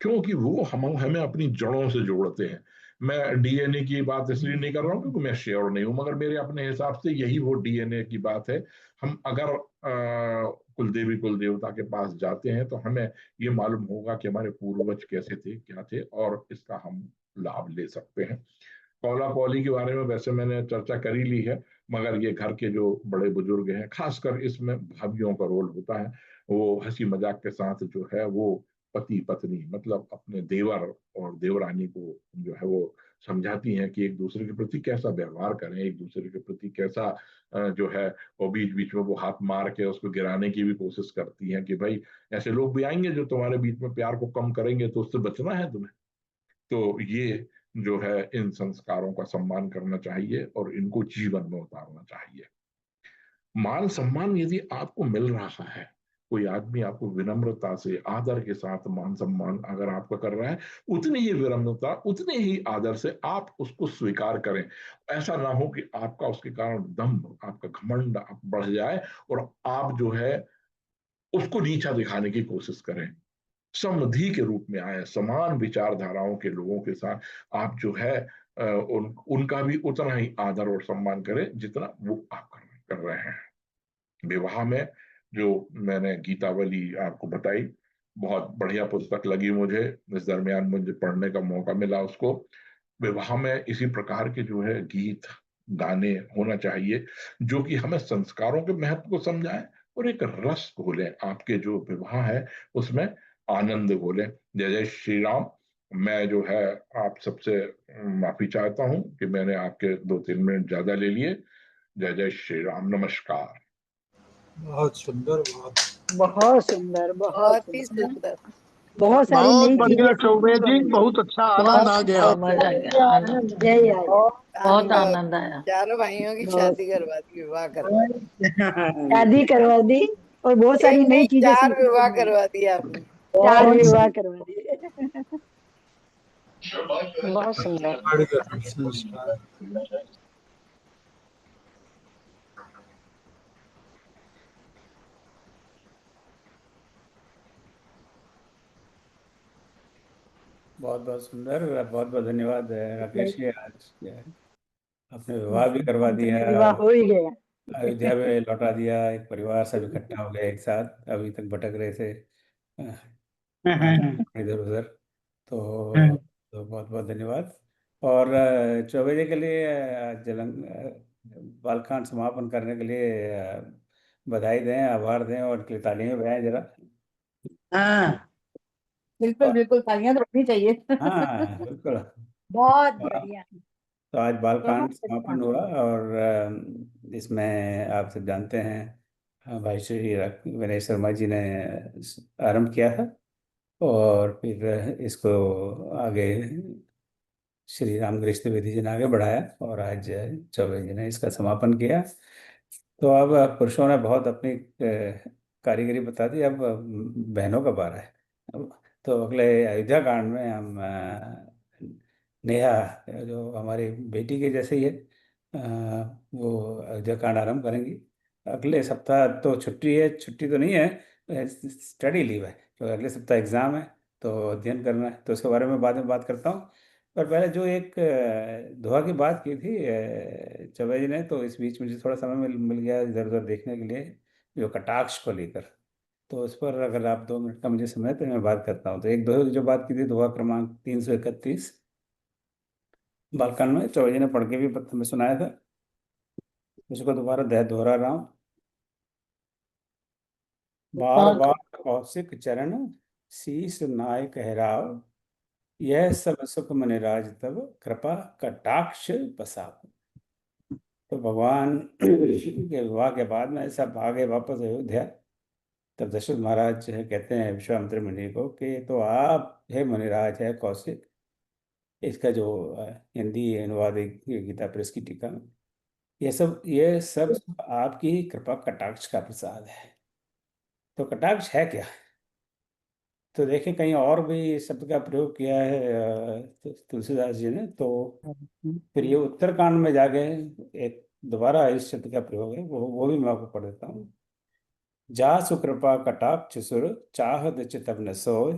क्योंकि वो हम हमें अपनी जड़ों से जोड़ते हैं। मैं डीएनए की बात इसलिए नहीं कर रहा हूँ क्योंकि मैं श्योर नहीं हूँ, मगर मेरे अपने हिसाब से यही वो डीएनए की बात है। हम अगर कुल देवी कुल देवता के पास जाते हैं तो हमें ये मालूम होगा कि हमारे पूर्वज कैसे थे, क्या थे, और इसका हम लाभ ले सकते हैं। कौला कौली के बारे में वैसे मैंने चर्चा कर ही ली है, मगर ये घर के जो बड़े बुजुर्ग हैं, खासकर इसमें भाभीियों का रोल होता है। वो हंसी मजाक के साथ जो है वो पति पत्नी मतलब अपने देवर और देवरानी को जो है वो समझाती हैं कि एक दूसरे के प्रति कैसा व्यवहार करें, एक दूसरे के प्रति कैसा जो है वो बीच बीच में वो हाथ मार के उसको गिराने की भी कोशिश करती हैं कि भाई ऐसे लोग भी आएंगे जो तुम्हारे बीच में प्यार को कम करेंगे तो उससे बचना है तुम्हें। तो ये जो है इन संस्कारों का सम्मान करना चाहिए और इनको जीवन में उतारना चाहिए। मान सम्मान यदि आपको मिल रहा है, कोई आदमी आपको विनम्रता से आदर के साथ मान सम्मान अगर आपका कर रहा है, उतनी ही विनम्रता उतने ही आदर से आप उसको स्वीकार करें। ऐसा ना हो कि आपका उसके कारण दम्भ आपका घमंड आप बढ़ जाए और आप जो है उसको नीचा दिखाने की कोशिश करें। समधि के रूप में आए, समान विचारधाराओं के लोगों के साथ आप जो है उनका भी उतना ही आदर और सम्मान करें जितना वो आप कर रहे हैं। विवाह में जो मैंने गीतावली आपको बताई, बहुत बढ़िया पुस्तक लगी मुझे। इस दरमियान मुझे पढ़ने का मौका मिला उसको। विवाह में इसी प्रकार के जो है गीत गाने होना चाहिए जो कि हमें संस्कारों के महत्व को समझाएं और एक रस घोलें, आपके जो विवाह है उसमें आनंद घोलें। जय जय श्री राम। मैं जो है आप सबसे माफी चाहता हूं कि मैंने आपके दो तीन मिनट ज्यादा ले लिए। जय जय श्री राम, नमस्कार। बहुत सुंदर, बहुत बहुत सुंदर, बहुत बहुत ही सुंदर। सुंदर। बहुत सारी बहुत नई बढ़िया चीजें चौबे सीखने को जी, मिली। बहुत अच्छा आनंद बहुत आ गया। बहुत मजा आ गया, आनंद, आनंद जय आया। बहुत आपको आनंद आया। चारों भाइयों की बहुत शादी करवा दी, विवाह करवा दी। शादी करवा दी और बहुत सारी एक नई नहीं, चीजें चार सीखने को विवाह मिली। करवा दिए आपने। 4 विवाह करवा दिए। बहुत सुंदर। बढ़िया संस्कार। बहुत बहुत सुंदर, बहुत बहुत धन्यवाद राकेश जी। आज जो है आपने विवाह भी करवा दिया, विवाह हो ही गया। अयोध्या में लौटा दिया, एक परिवार सब इकट्ठा हो गया एक साथ, अभी तक भटक रहे थे इधर उधर। तो बहुत बहुत धन्यवाद। और चौबे जी के लिए बालकांड समापन करने के लिए बधाई दें, आभार दें और उनके लिए तालियां बजाएं जरा। हाँ बिल्कुल और बिल्कुल, तालियां तो होनी चाहिए। हाँ बिल्कुल। बहुत हाँ, बढ़िया। तो आज बालकांड बहुत समापन अच्छा। हुआ और इसमें आप सब जानते हैं भाई श्री विनय शर्मा जी ने आरंभ किया था और फिर इसको आगे श्री रामकृष्ण द्विवेदी जी ने आगे बढ़ाया और आज चौबे जी ने इसका समापन किया। तो अब पुरुषों ने बहुत अपनी कारीगरी बता दी, अब बहनों का बारा है। तो अगले अयोध्या कांड में हम नेहा जो हमारी बेटी के जैसे ही है वो अयोध्या कांड आरंभ करेंगी। अगले सप्ताह तो छुट्टी है, छुट्टी तो नहीं है, स्टडी लीव है, तो अगले सप्ताह एग्ज़ाम है, तो अध्ययन करना है, तो उसके बारे में बाद में बात करता हूँ। पर पहले जो एक दोहा की बात की थी चौबे जी ने, तो इस बीच मुझे थोड़ा समय मिल गया इधर उधर देखने के लिए, जो कटाक्ष को लेकर। तो उस पर अगर आप 2 मिनट का मुझे समय है, तो मैं बात करता हूँ। तो एक दोहे की जो बात की थी, दोहा क्रमांक 331 बालकांड में, चौबे जी ने पढ़ के भी हमें सुनाया था, उसको दोबारा दोहरा रहा हूँ। बार बार कौशिक चरण शीस नाय कहराव, यह सब सुख मनि राज तब कृपा कटाक्ष बसाओ। तो भगवान के विवाह के बाद में सब भागे वापस अयोध्या। तब दशरथ महाराज कहते हैं विश्वामित्र मुनि को कि तो आप हे मुनिराज है कौशिक, इसका जो हिंदी अनुवाद है गीता प्रेस की टीका में, ये सब आपकी कृपा कटाक्ष का प्रसाद है। तो कटाक्ष है क्या? तो देखिए कहीं और भी इस शब्द का प्रयोग किया है तुलसीदास जी ने। तो फिर ये उत्तरकांड में जाके एक दोबारा इस शब्द का प्रयोग है, वो भी मैं आपको पढ़ देता हूँ। जा सुकृपा कटाक्ष सुर, चाहत चितव न सोय,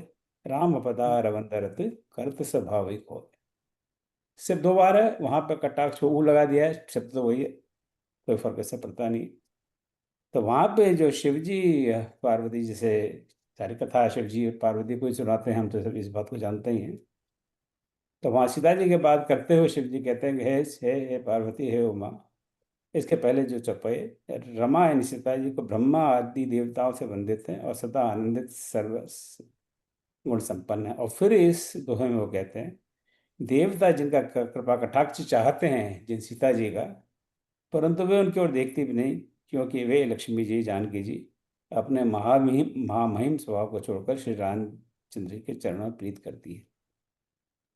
राम पदार वंदरत, करत स्वभाविक हो। सिर्फ 2 बार है, वहां पर कटाक्ष को ऊ लगा दिया है, शब्द तो वही है, कोई फर्क ऐसा पड़ता नहीं। तो वहां पे जो शिव जी पार्वती जी से सारी कथा शिव जी और पार्वती को ही सुनाते हैं, हम तो सब इस बात को जानते ही हैं। तो वहां सीता जी की बात करते हुए शिव जी कहते हैं कि हे पार्वती हे उमा, इसके पहले जो चौपाई, रमा यानी सीता जी को ब्रह्मा आदि देवताओं से वंदित हैं और सदा आनंदित सर्व गुण संपन्न है। और फिर इस दोहे में वो कहते हैं देवता जिनका कृपा कटाक्ष चाहते हैं जिन सीता जी का, परंतु वे उनकी ओर देखती भी नहीं, क्योंकि वे लक्ष्मी जी जानकी जी अपने महामहिम स्वभाव को छोड़कर श्री रामचंद्र जी के चरणों में प्रीत करती है।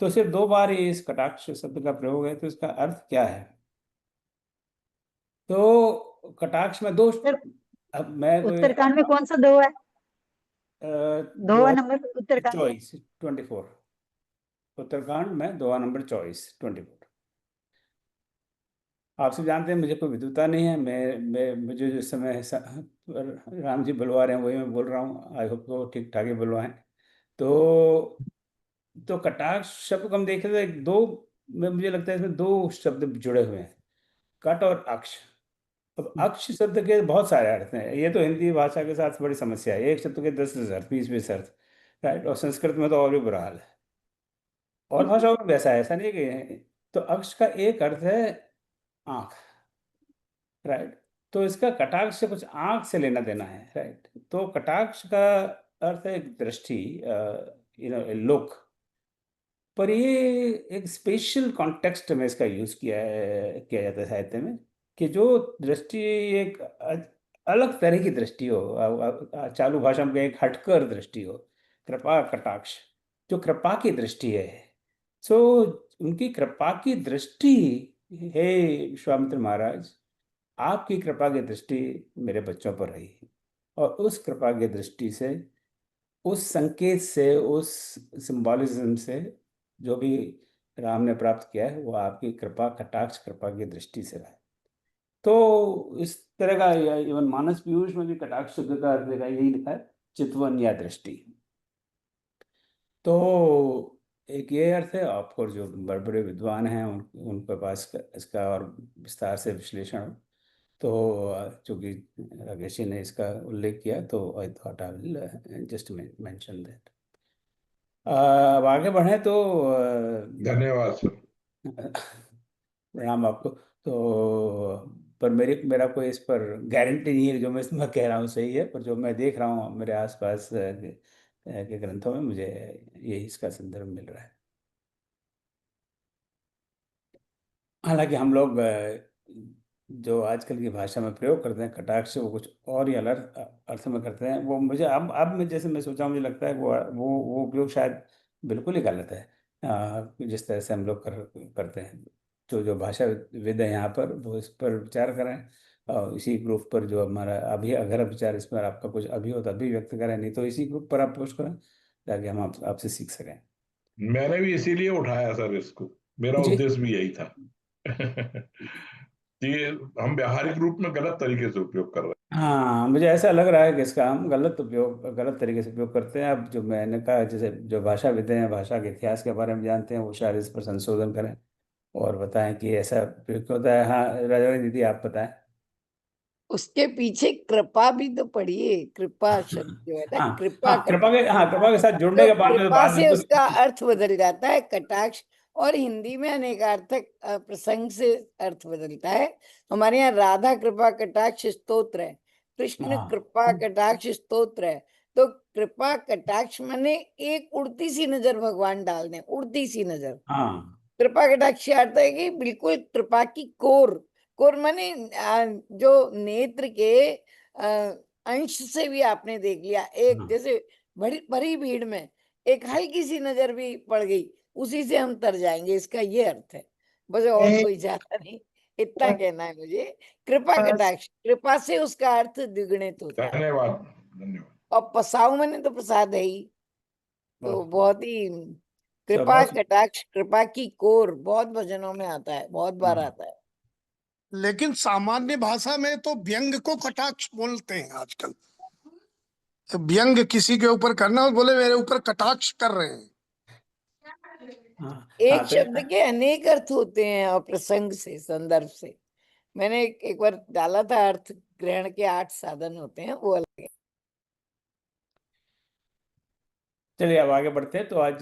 तो सिर्फ 2 बार ही इस कटाक्ष शब्द का प्रयोग है, तो इसका अर्थ क्या है? तो कटाक्ष में दोष, अब मैं तो उत्तरकांड में कौन सा दोहा है? दोहा दोहा नंबर उत्तरकांड। 24 उत्तरकांड में दोहा नंबर 24। आप सब जानते हैं मुझे कोई विद्वता नहीं है, मैं मुझे जिस समय राम जी बुलवा रहे हैं वही मैं बोल रहा हूँ, आई होप को ठीक ठाक ही बुलवाएं। तो कटाक्ष शब्द को हम देखें तो एक दो में मुझे लगता है इसमें 2 शब्द जुड़े हुए हैं, कट और अक्ष। अब अक्ष शब्द के बहुत सारे अर्थ हैं, ये तो हिंदी भाषा के साथ बड़ी समस्या है, एक शब्द के 10 अर्थ 20 अर्थ, राइट। और संस्कृत में तो और भी बुरा हाल है, और भाषाओं में वैसा है, ऐसा नहीं है कि। तो अक्ष का एक अर्थ है आंख, राइट। तो इसका कटाक्ष से कुछ आंख से लेना देना है, राइट। तो कटाक्ष का अर्थ है दृष्टि, लुक। पर ये एक स्पेशल कॉन्टेक्स्ट में इसका यूज किया जाता है साहित्य में, कि जो दृष्टि एक अलग तरह की दृष्टि हो, चालू भाषा में एक हटकर दृष्टि हो, कृपा कटाक्ष, जो कृपा की दृष्टि है। सो उनकी कृपा की दृष्टि, हे विश्वामित्र महाराज, आपकी कृपा की दृष्टि मेरे बच्चों पर रही, और उस कृपा की दृष्टि से, उस संकेत से, उस सिंबॉलिज्म से जो भी राम ने प्राप्त किया है, वो आपकी कृपा कटाक्ष कृपा की दृष्टि से रहा है। तो इस तरह का इवन मानस पीयूष में भी कटाक्ष शब्द का अर्थ लिखा यही लिखा है, चितवन या दृष्टि। तो एक ये अर्थ है। आपको जो बड़े बड़े विद्वान हैं उनके पास इसका और विस्तार से विश्लेषण हो। तो चूंकि राकेश जी ने इसका उल्लेख किया, तो I thought I will just mention that. अब आगे बढ़े तो धन्यवाद सर। प्रणाम आपको। तो पर मेरा कोई इस पर गारंटी नहीं है कि जो मैं कह रहा हूँ सही है, पर जो मैं देख रहा हूँ मेरे आसपास के ग्रंथों में मुझे यही इसका संदर्भ मिल रहा है। हालांकि हम लोग जो आजकल की भाषा में प्रयोग करते हैं कटाक्ष, वो कुछ और ही अलग अर्थ में करते हैं। वो मुझे अब मैं जैसे मैं सोचा, मुझे लगता है वो उपयोग शायद बिल्कुल ही गलत है। जिस तरह से हम लोग करते हैं, जो भाषा विद है यहाँ पर, वो इस पर विचार करें, और इसी ग्रुप पर जो हमारा अभी अगर विचार इस पर आपका कुछ अभी हो तो अभी व्यक्त करें, नहीं तो इसी ग्रुप पर आप पोस्ट करें ताकि हम आपसे सीख सकें। मैंने भी इसीलिए उठाया सर इसको, मेरा जी। उद्देश्य भी यही था। ये हम व्यावहारिक रूप में गलत तरीके से उपयोग कर रहे हाँ, मुझे ऐसा लग रहा है कि इसका हम गलत तरीके से उपयोग करते हैं। अब जो मैंने कहा, जैसे जो भाषाविद हैं, भाषा के इतिहास के बारे में जानते हैं, वो शायद इस पर संशोधन करें और बताएं कि ऐसा प्रयोग क्यों होता है। हाँ, राजा दीदी आप बताएं। उसके पीछे कृपा भी तो पढ़िए। कृपा शब्द जो है ना, हाँ कृपा कटाक्ष, हाँ, कृपा के साथ जुड़ने तो के बाद में तो कृपा बात से बिल्कुल। उसका अर्थ बदल जाता है कटाक्ष। और हिंदी में अनेकार्थक प्रसंग से अर्थ बदलता है। हमारे यहाँ राधा कृपा कटाक्ष स्तोत्र है, कृष्ण हाँ कृपा कटाक्ष स्तोत्र है। तो कृपा कटाक्ष माने एक उड़ती सी नजर भगवान डाल दें, उड़ती सी नजर। हाँ कृपा कटाक्ष अर्थ है कि बिल्कुल कृपा की कोर। कोर माने जो नेत्र के अंश से भी आपने देख लिया, एक हाँ जैसे बड़ी बड़ी भीड़ में एक हल्की सी नजर भी पड़ गई, उसी से हम तर जाएंगे, इसका ये अर्थ है। बस और कोई ज्यादा नहीं, इतना कहना है मुझे। कृपा कटाक्ष, कृपा से उसका अर्थ द्विगुणित हैं। होता है। धन्यवाद, धन्यवाद। और पसाऊ मैंने तो प्रसाद है ही। तो बहुत बहुत ही कृपा बहुत कटाक्ष, कृपा की कोर बहुत भजनों में आता है, बहुत बार हाँ। आता है। लेकिन सामान्य भाषा में तो व्यंग को कटाक्ष बोलते हैं आजकल। तो व्यंग किसी के ऊपर करना हो, बोले मेरे ऊपर कटाक्ष कर रहे हैं। हाँ हाँ एक तो शब्द के अनेक अर्थ होते हैं और प्रसंग से, संदर्भ से। मैंने एक बार डाला था, अर्थ ग्रहण के 8 साधन होते हैं, वो अलग है। चलिए अब आगे बढ़ते हैं। तो आज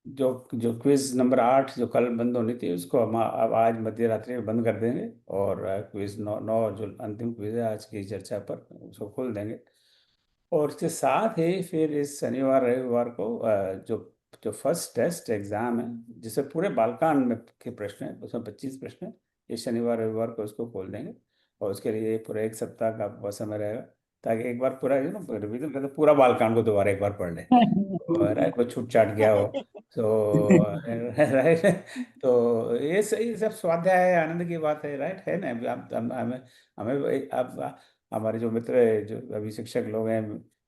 जो जो क्विज नंबर 8 जो कल बंद होनी थी, उसको हम अब आज मध्य रात्रि में बंद कर देंगे, और क्विज 9 जो अंतिम क्विज है आज की चर्चा पर, उसको खोल देंगे। और इसके साथ ही फिर इस शनिवार रविवार को जो जो फर्स्ट टेस्ट एग्जाम है, जिसे पूरे बालकांड में के प्रश्न है, उसमें 25 प्रश्न है, इस शनिवार रविवार को उसको खोल देंगे। और उसके लिए पूरा एक सप्ताह का आपका समय रहेगा, ताकि एक बार पूरा रिवीजन करते पूरा बालकांड को दोबारा एक बार पढ़ लें, राइट, वो छूट छाट गया हो तो, राइट। तो ये सही, सब स्वाध्याय है, आनंद की बात है, राइट, है ना। हमें हमें आप हमारे जो मित्र जो अभी शिक्षक लोग हैं,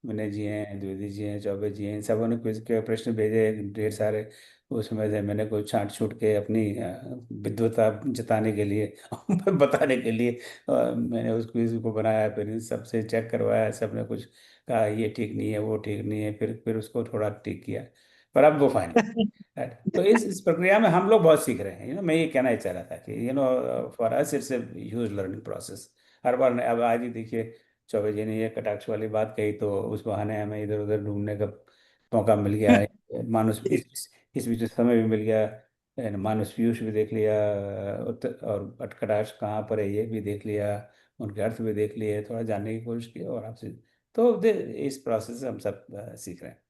विनय जी हैं, द्विवेदी जी हैं, चौबे जी हैं, इन सबों ने क्विज के प्रश्न भेजे ढेर सारे। उसमें से मैंने कुछ छांट छूट के अपनी विद्वता जताने के लिए बताने के लिए मैंने उस क्विज को बनाया, फिर इन सबसे चेक करवाया, सब ने कुछ कहा ये ठीक नहीं है, वो ठीक नहीं है, फिर उसको थोड़ा ठीक किया, पर अब वो फाइनल। Right. तो इस प्रक्रिया में हम लोग बहुत सीख रहे हैं। मैं ये कहना ही चाह रहा था कि for us it's a huge learning process. हर बार अब आज ही देखिए, चौबे जी ने ये कटाक्ष वाली बात कही, तो उस बहाने हमें इधर उधर ढूंढने का मौका मिल गया है। मानुष इस बीच समय भी मिल गया, मानुष पीयूष भी देख लिया, और कटाक्ष कहाँ पर है ये भी देख लिया, उनके अर्थ भी देख लिए, थोड़ा जानने की कोशिश की, और आपसे तो इस प्रोसेस से हम सब सीख रहे हैं।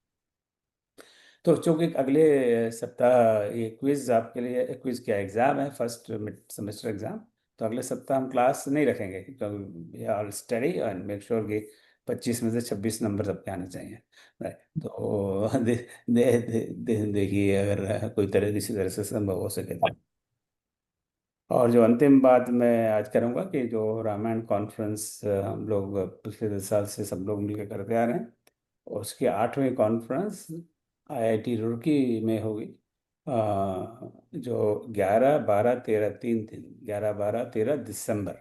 तो चूंकि अगले सप्ताह ये क्विज आपके लिए, क्विज क्या एग्जाम है, फर्स्ट मिड सेमेस्टर एग्जाम, तो अगले सप्ताह हम क्लास नहीं रखेंगे, क्योंकि all study and make sure कि 25 में से 26 नंबर सबके आने चाहिए, राइट। तो देखिए अगर कोई तरह किसी तरह से संभव हो सके तो। और जो अंतिम बात मैं आज करूंगा कि जो रामायण कॉन्फ्रेंस हम लोग पिछले 10 साल से सब लोग मिलकर करते आ रहे हैं, और उसकी 8वीं कॉन्फ्रेंस आईआईटी रुड़की में होगी, जो 11 12 13 3 दिन, 11 12 13 दिसंबर,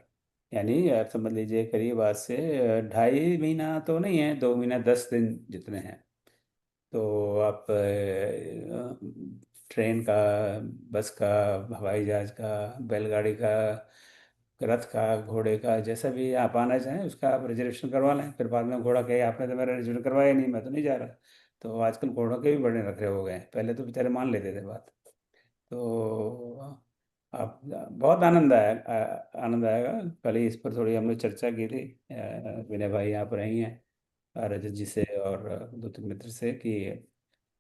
यानी आप समझ लीजिए करीब आज से 2.5 महीना तो नहीं है, 2 महीना 10 दिन जितने हैं। तो आप ट्रेन का, बस का, हवाई जहाज का, बैलगाड़ी का, रथ का, घोड़े का, जैसा भी आप आना चाहें उसका आप रिजर्वेशन करवा लें। फिर बाद में घोड़ा कहे आपने तो मेरा रिजर्वेशन करवाया नहीं, मैं तो नहीं जा रहा। तो आजकल घोड़ों के भी बड़े नखरे हो गए हैं, पहले तो बेचारे मान लेते थे बात। तो आप बहुत आनंद आएगा। कल ही इस पर थोड़ी हमने चर्चा की थी, विनय भाई यहाँ पर आई हैं, रजत जी से और दो तीन मित्र से, कि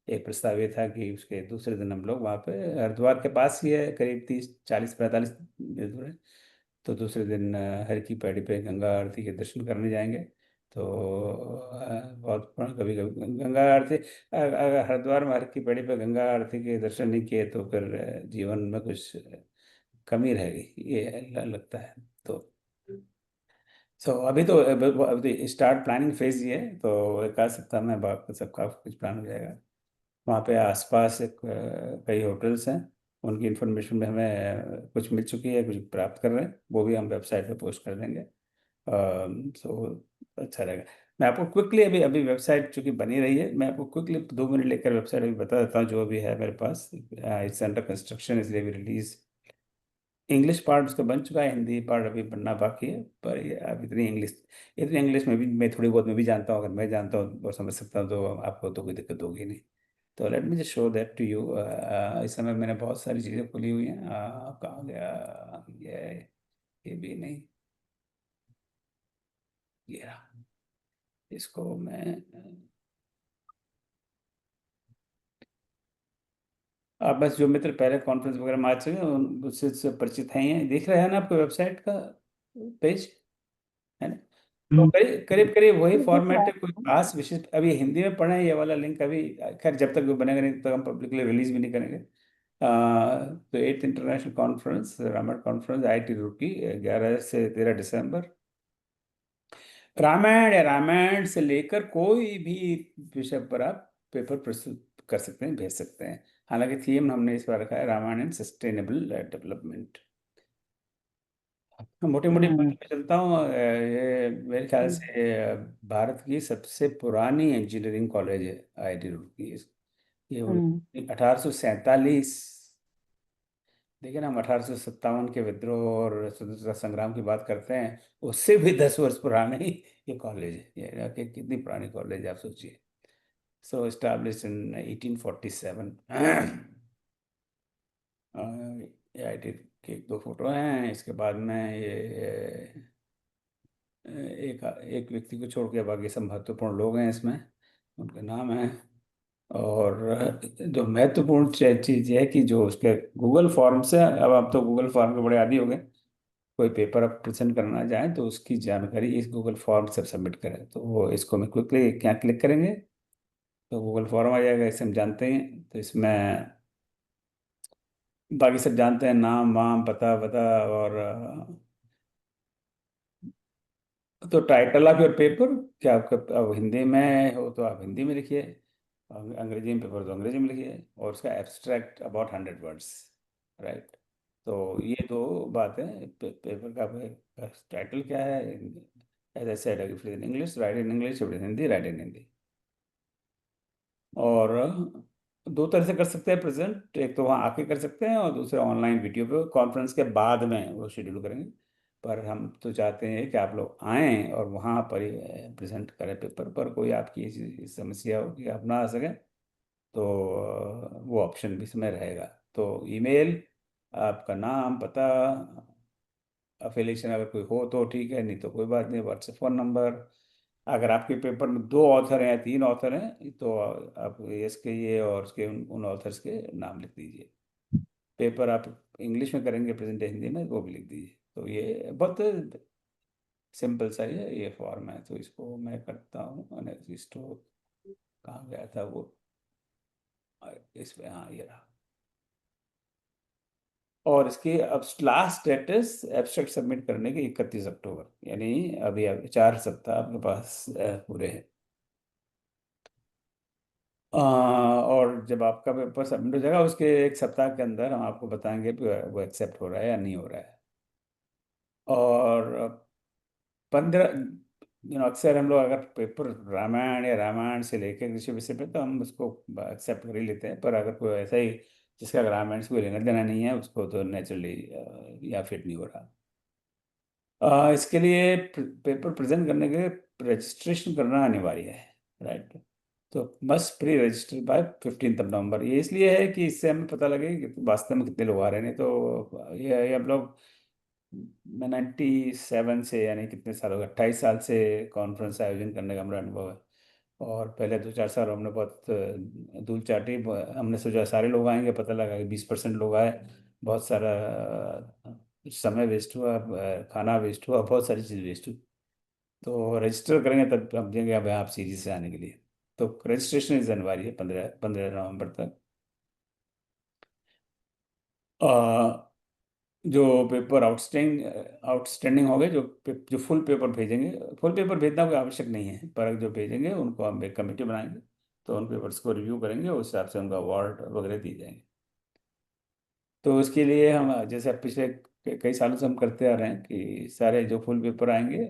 एक प्रस्ताव ये था कि उसके दूसरे दिन हम लोग वहाँ पे, हरिद्वार के पास ही है, करीब 30 40 45 दूर है, तो दूसरे दिन हर की पैड़ी पे गंगा आरती के दर्शन करने जाएंगे। तो बहुत कभी कभी गंगा आरती, अगर हरिद्वार में हर की पैड़ी पे गंगा आरती के दर्शन नहीं किए तो फिर जीवन में कुछ कमी रहेगी, ये लगता है। तो अभी तो स्टार्ट प्लानिंग फेज ही है, तो एक आध सप्ताह में सबका कुछ प्लान हो जाएगा। वहाँ पे आसपास कई होटल्स हैं, उनकी इंफॉर्मेशन में हमें कुछ मिल चुकी है, कुछ प्राप्त कर रहे हैं, वो भी हम वेबसाइट पे पोस्ट कर देंगे। सो अच्छा रहेगा। मैं आपको क्विकली, अभी अभी वेबसाइट चूंकि बनी रही है, मैं आपको क्विकली 2 मिनट लेकर वेबसाइट अभी बता देता हूँ जो भी है मेरे पास। इट्स अंडर कंस्ट्रक्शन, इसलिए भी रिलीज। इंग्लिश पार्ट उसका बन चुका है, हिंदी पार्ट अभी बनना बाकी है। पर ये अब इतनी इंग्लिश में भी मैं थोड़ी बहुत मैं भी जानता हूँ, अगर मैं जानता हूँ और समझ सकता हूँ तो आपको तो कोई दिक्कत होगी नहीं। तो let me just show that to you. इस समय मैंने बहुत सारी चीज़ें खुली हुई हैं। कहाँ गया ये भी नहीं, ये रहा। इसको मैं आप बस जो मित्र पहले कॉन्फ्रेंस वगैरह में आ चुके हैं उससे परिचित हैं, ये दिख रहा है ना आपको वेबसाइट का पेज, है ना? तो करीब करीब करीब वही दिख रहा फॉर्मेट है, कोई है। खास विशिष्ट अभी हिंदी में पढ़े हैं ये वाला लिंक अभी। खैर जब तक वो बनेगा नहीं तब तक हम पब्लिकली रिलीज भी नहीं करेंगे। तो 8th international conference, Ramayana conference, IIT Roorkee, 11 से 13 दिसंबर। रामायण या रामायण से लेकर कोई भी विषय पर आप पेपर प्रस्तुत कर सकते हैं, भेज सकते हैं। हालांकि थीम हमने इस बार रखा है रामायण एंड सस्टेनेबल डेवलपमेंट। मोटी मोटी बात हम्म पे चलता हूँ। ये मेरे ख्याल से भारत की सबसे पुरानी इंजीनियरिंग कॉलेज है IIT रुड़की। ये हम्म 1847, देखिए ना, हम 1857 के विद्रोह और स्वतंत्रता संग्राम की बात करते हैं, उससे भी 10 वर्ष पुराना ही ये कॉलेज है। ये कितनी पुरानी कॉलेज है आप सोचिए। सो एस्टैब्लिश्ड इन 1847। IIT के एक दो फोटो हैं, इसके बाद में ये एक एक व्यक्ति को छोड़ के बाकी सब महत्वपूर्ण लोग हैं इसमें, उनके नाम हैं। और जो महत्वपूर्ण चीज ये है कि जो उसके गूगल फॉर्म से, अब आप तो गूगल फॉर्म के बड़े आदी हो गए, कोई पेपर आप प्रेजेंट करना चाहें तो उसकी जानकारी इस गूगल फॉर्म से सबमिट करें। तो वो इसको मैं क्विकली क्या क्लिक करेंगे तो गूगल फॉर्म आ जाएगा, इसे हम जानते हैं। तो इसमें बाकी सब जानते हैं, नाम वाम पता पता, और तो टाइटल ऑफ योर पेपर, क्या आपका अब हिंदी में हो तो आप हिंदी में लिखिए, अंग्रेजी में पेपर तो अंग्रेजी में लिखिए, और उसका एब्स्ट्रैक्ट अबाउट 100 वर्ड्स, राइट। तो ये दो बात है। पेपर का टाइटल क्या है, as I said, if in English write in English, if in Hindi write in Hindi. और दो तरह से कर सकते हैं प्रेजेंट, एक तो वहाँ आके कर सकते हैं और दूसरा ऑनलाइन वीडियो पे कॉन्फ्रेंस के बाद में वो शेड्यूल करेंगे। पर हम तो चाहते हैं कि आप लोग आएँ और वहाँ पर ही प्रेजेंट करें पेपर। पर कोई आपकी ऐसी समस्या हो कि आप ना आ सकें तो वो ऑप्शन भी इसमें रहेगा। तो ईमेल, आपका नाम पता, अफिलिएशन अगर कोई हो तो ठीक है, नहीं तो कोई बात नहीं, व्हाट्सएप फ़ोन नंबर। अगर आपके पेपर में 2 ऑथर हैं या 3 ऑथर हैं तो आप यस कहिए और उसके उन ऑथर्स के नाम लिख दीजिए। पेपर आप इंग्लिश में करेंगे, प्रेजेंट हिंदी में, वो भी लिख दीजिए। तो ये बहुत सिंपल सा ये फॉर्म है। तो इसको मैं करता हूँ, स्टोर कहाँ गया था वो, इसमें, हाँ ये रहा। और इसकी अब लास्ट स्टेटस एब्स्ट्रैक्ट सबमिट करने की 31 अक्टूबर, यानी अभी 4 सप्ताह आपके पास पूरे हैं। और जब आपका पेपर सबमिट हो जाएगा उसके 1 सप्ताह के अंदर हम आपको बताएंगे कि वो एक्सेप्ट हो रहा है या नहीं हो रहा है। और 15, अक्सर हम लोग अगर पेपर रामायण या रामायण से लेकर किसी विषय पे तो हम उसको एक्सेप्ट कर ही लेते हैं। पर अगर कोई ऐसा ही जिसका रामायण से कोई लेना देना नहीं है उसको तो नेचुरली या फिट नहीं हो रहा। इसके लिए पेपर प्रेजेंट करने के लिए रजिस्ट्रेशन करना अनिवार्य है, राइट। तो मस्ट प्री रजिस्टर बाय 15 नवंबर। ये इसलिए है कि इससे हमें पता लगे कि वास्तव में कितने लोग आ रहे हैं। नहीं तो ये हम लोग, मैं 97 से, यानी कितने साल हो गए, 28 साल से कॉन्फ्रेंस आयोजन करने का हमारा अनुभव है। और पहले 2-4 साल हमने बहुत धूल चाटी, हमने सोचा सारे लोग आएंगे, पता लगा कि 20% लोग आए। बहुत सारा समय वेस्ट हुआ, खाना वेस्ट हुआ, बहुत सारी चीज़ वेस्ट हुई। तो रजिस्टर करेंगे तब हम देंगे अब आप सीरीज से आने के लिए। तो रजिस्ट्रेशन इस अनिवार्य है 15 नवंबर तक। जो पेपर आउटस्टैंडिंग हो गए, जो फुल पेपर भेजेंगे, फुल पेपर भेजना कोई आवश्यक नहीं है, पर जो भेजेंगे उनको हम एक कमेटी बनाएंगे, तो उन पेपर्स को रिव्यू करेंगे, उस हिसाब से उनका अवार्ड वगैरह दिए जाएंगे। तो उसके लिए हम, जैसे अब पिछले कई सालों से हम करते आ रहे हैं कि सारे जो फुल पेपर आएंगे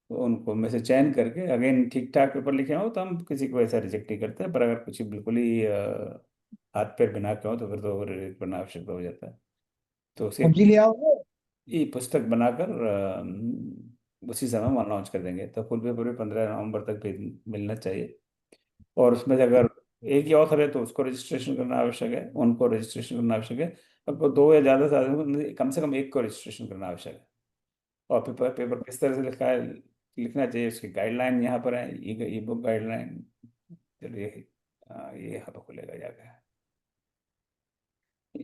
तो उनको में से चयन करके, अगेन ठीक ठाक पेपर लिखे हो तो हम किसी को ऐसा रिजेक्ट नहीं करते हैं, पर अगर कुछ बिल्कुल ही हाथ पैर बिना के हो तो फिर तो रिजेक्ट करना आवश्यक हो जाता है। तो उसे सब्जी ले आओगे? ई पुस्तक बनाकर उसी समय वहाँ लॉन्च कर देंगे। तो फुल पेपर भी 15 नवंबर तक मिलना चाहिए। और उसमें से अगर एक ही ऑथर है तो उसको रजिस्ट्रेशन करना आवश्यक है, उनको रजिस्ट्रेशन करना आवश्यक है। और दो या ज़्यादा से ज़्यादा, कम से कम एक को रजिस्ट्रेशन करना आवश्यक है। और पेपर पेपर किस तरह से लिखा है, लिखना चाहिए, उसकी गाइडलाइन यहाँ पर है, ई बुक गाइडलाइन। चलिए, ये यहाँ पर खुलेगा जाकर।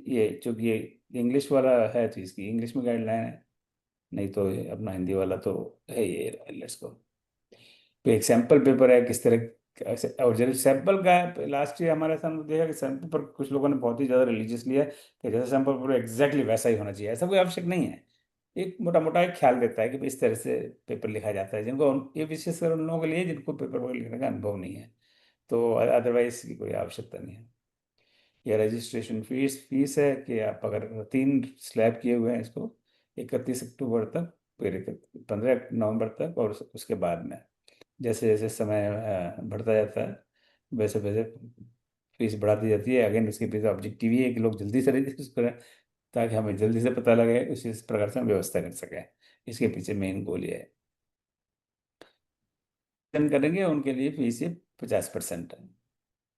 ये चूंकि ये इंग्लिश वाला है तो इसकी इंग्लिश में गाइडलाइन है, नहीं तो ये अपना हिंदी वाला तो है। ये लेट्स गो। तो एक सैंपल पेपर है किस तरह, और जब सैंपल का लास्ट ईयर हमारे सामने देखा कि सैंपल पर कुछ लोगों ने बहुत ही ज़्यादा रिलीजियस लिया है कि जैसा सैंपल पेपर एग्जैक्टली वैसा ही होना चाहिए। ऐसा कोई आवश्यक नहीं है। एक मोटा मोटा एक ख्याल देता है कि इस तरह से पेपर लिखा जाता है, जिनको, ये विशेषकर उन लोगों के लिए जिनको पेपर वर्क लिखने का अनुभव नहीं है। तो अदरवाइज की कोई आवश्यकता नहीं है। या रजिस्ट्रेशन फीस है कि आप अगर 3 स्लैब किए हुए हैं इसको, 31 अक्टूबर तक, फिर 15 नवंबर तक, और उसके बाद में जैसे जैसे समय बढ़ता जाता है वैसे वैसे फीस बढ़ाती जाती है। अगेन उसके पीछे ऑब्जेक्टिव ही है कि लोग जल्दी से रजिस्टर करें, ताकि हमें जल्दी से पता लगे, उसी प्रकार से हम व्यवस्था कर सकें। इसके पीछे मेन गोल ये है। करेंगे उनके लिए फीस ये 50% है।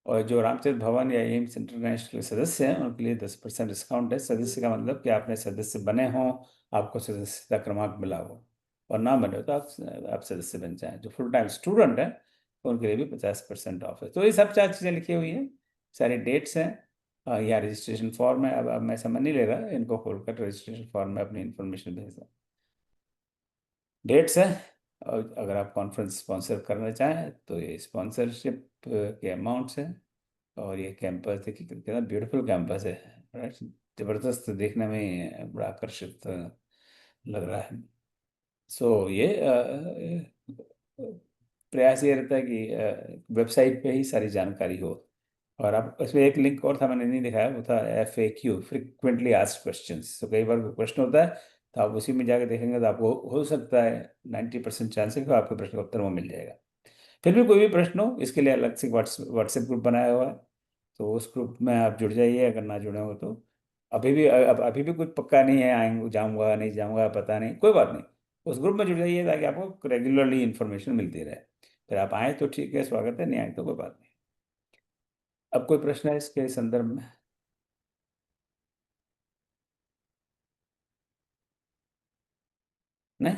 और जो रामचंद्र भवन या एम्स इंटरनेशनल के सदस्य हैं उनके लिए 10% डिस्काउंट है। सदस्य का मतलब कि आपने सदस्य बने हों, आपको सदस्यता क्रमांक मिला हो, और ना बने हो तो आप सदस्य बन जाएं। जो फुल टाइम स्टूडेंट है उनके लिए भी 50% ऑफ है। तो ये सब 4 चीज़ें लिखी हुई हैं, सारी डेट्स हैं। यहाँ रजिस्ट्रेशन फॉर्म है। अब मैं समय नहीं ले रहा, इनको खोलकर रजिस्ट्रेशन फॉर्म में अपनी इन्फॉर्मेशन भेज दें। डेट्स है। और अगर आप कॉन्फ्रेंस स्पॉन्सर करना चाहें तो ये स्पॉन्सरशिप के अमाउंट्स हैं। और ये कैंपस देखिए कितना ब्यूटीफुल कैंपस है, राइट। जबरदस्त, देखने में बड़ा आकर्षित लग रहा है। सो ये प्रयास ये रहता है कि वेबसाइट पे ही सारी जानकारी हो। और आप इसमें एक लिंक और था, मैंने नहीं दिखाया, वो था FAQ, फ्रिक्वेंटली आस्क्ड क्वेश्चंस। तो कई बार कोई प्रश्न होता है तो आप उसी में जाके देखेंगे तो आपको हो सकता है 90% चांस है कि आपके प्रश्न का उत्तर वो मिल जाएगा। फिर भी कोई भी प्रश्न हो, इसके लिए अलग से व्हाट्सएप ग्रुप बनाया हुआ है, तो उस ग्रुप में आप जुड़ जाइए अगर ना जुड़े हो तो। अभी भी कुछ पक्का नहीं है, आएंगे, जाऊंगा नहीं जाऊंगा पता नहीं, कोई बात नहीं। उस ग्रुप में जुड़ जाइए ताकि आपको रेगुलरली इन्फॉर्मेशन मिलती रहे। फिर आप आए तो ठीक है, स्वागत है, नहीं आए तो कोई बात नहीं। अब कोई प्रश्न है इसके संदर्भ में? नहीं,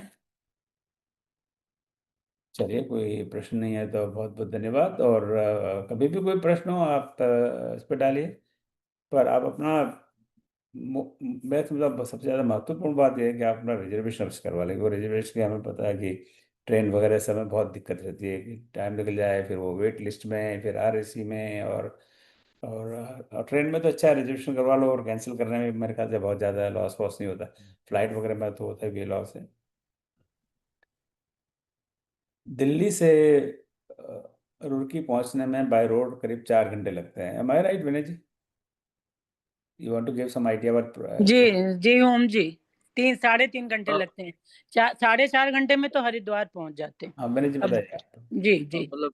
चलिए, कोई प्रश्न नहीं है तो बहुत बहुत धन्यवाद। और कभी भी कोई प्रश्न हो आप इस पर डालिए। पर आप अपना, मैं तो मतलब सबसे ज़्यादा महत्वपूर्ण बात यह है कि आप अपना रिजर्वेशन अवश्य करवा लेंगे। वो रिजर्वेशन के हमें पता है कि ट्रेन वगैरह समय बहुत दिक्कत रहती है कि टाइम निकल जाए, फिर वो वेट लिस्ट में, फिर RAC में, और ट्रेन में तो अच्छा है, रिजर्वेशन करवा लो, और कैंसिल करने में मेरे ख्याल से बहुत ज़्यादा लॉस वॉस नहीं होता। फ्लाइट वगैरह में तो होता है भी लॉस है। दिल्ली से रुड़की पहुंचने में बाय रोड करीब 4 घंटे लगते हैं। Am I right Vinay ji? You want to give some idea जी अबाउट? जी ओम जी, 3 साढ़े 3 घंटे लगते हैं। 4 साढ़े 4 घंटे में तो हरिद्वार पहुंच जाते हैं। हाँ विनय जी अब बताइए आप। जी जी मतलब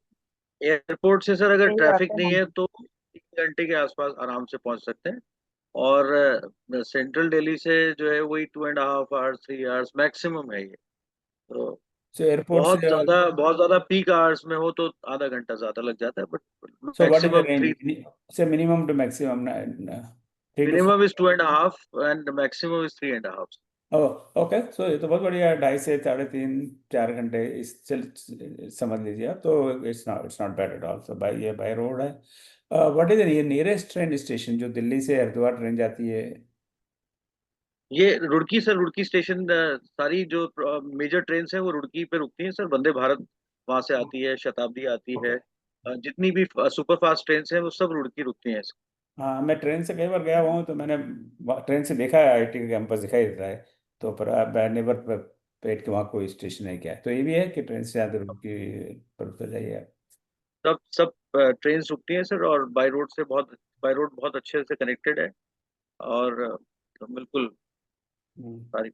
एयरपोर्ट से सर अगर सही बात ट्रैफिक है, नहीं हाँ। है तो 3 घंटे के आसपास आराम से पहुंच सकते हैं। और सेंट्रल दिल्ली से जो है वही 2.5 आवर्स 3 आवर्स मैक्सिमम है ये। तो सो एयरपोर्ट से बहुत ज्यादा पीक आवर्स में हो तो आधा घंटा ज्यादा लग जाता है, but so what is the maximum range, 3। से minimum to maximum 3 to 4? Minimum is 2.5 and maximum is 3.5। Okay, so ये तो बहुत बढ़िया है, 2.5 से 3.5 4 घंटे इस चल समझ लीजिए आप, तो it's not bad at all. So ये बाय रोड है। व्हाट इज ये नियरेस्ट ट्रेन स्टेशन जो दिल्ली से हरिद्वार ट्रेन जाती है? ये रुड़की सर, रुड़की स्टेशन, सारी जो मेजर ट्रेन है वो रुड़की पे रुकती हैं सर। वंदे भारत वहां से आती है, शताब्दी आती ओके। है, जितनी भी सुपर फास्ट ट्रेन है वो सब रुड़की रुकती हैं। हाँ, मैं ट्रेन से कई बार गया हुआ हूँ, तो मैंने ट्रेन से देखा है, आईटी का कैंपस दिखाई देता है, तो पर नेवर पेट के वहाँ कोई स्टेशन है क्या? तो ये भी है कि ट्रेन से ज़्यादा रुकी पर उतर जाइए आप। सब सब ट्रेन रुकती हैं सर, और बाय रोड बहुत अच्छे से कनेक्टेड है। और बिल्कुल हम्म। सारी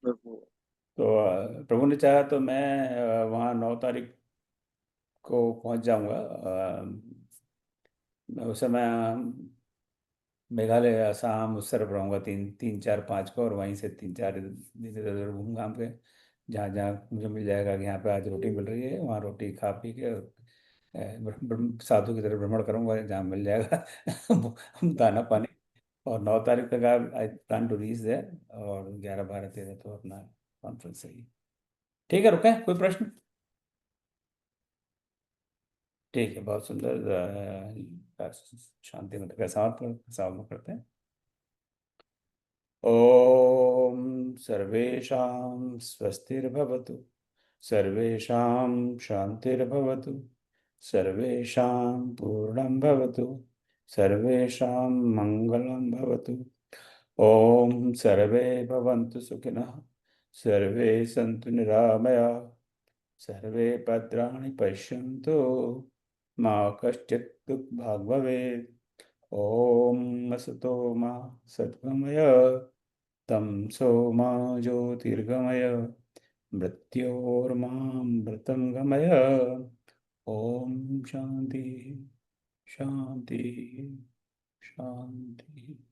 वो- तो प्रभु ने चाहा तो मैं वहाँ 9 तारीख को पहुँच जाऊँगा। मैं उस समय मेघालय, असम उस तरफ रहूँगा 3 3 4 5 को, और वहीं से 3 4 दिन इधर उधर घूम घाम के, जहाँ जहाँ मुझे मिल जाएगा कि यहाँ पे आज रोटी मिल रही है, वहाँ रोटी खा पी के साधु की तरह भ्रमण करूंगा जहाँ मिल जाएगा दाना पानी। और 9 तारीख तक I plan to reach there, और 11 12 13 तो अपना कॉन्फ्रेंस है। ठीक है, रुके कोई प्रश्न? ठीक है, बहुत सुंदर। शांति मतलब कैसा समाप्त करते हैं। ओम सर्वेषां स्वस्तिर्भवतु, सर्वेषां शान्तिर्भवतु, सर्वेषां पूर्णं भवतु, सर्वेषां मङ्गलं भवतु। ओम सर्वे भवन्तु सुखिनः, सर्वे सन्तु निरामयाः, सर्वे भद्राणि पश्यन्तु, मा कश्चित् दुःखभाग् भवेत्। ओम असतो मा सद्गमय, तमसो मा ज्योतिर्गमय, मृत्योर्मामृतं गमय। ओम शांति शांति शांति।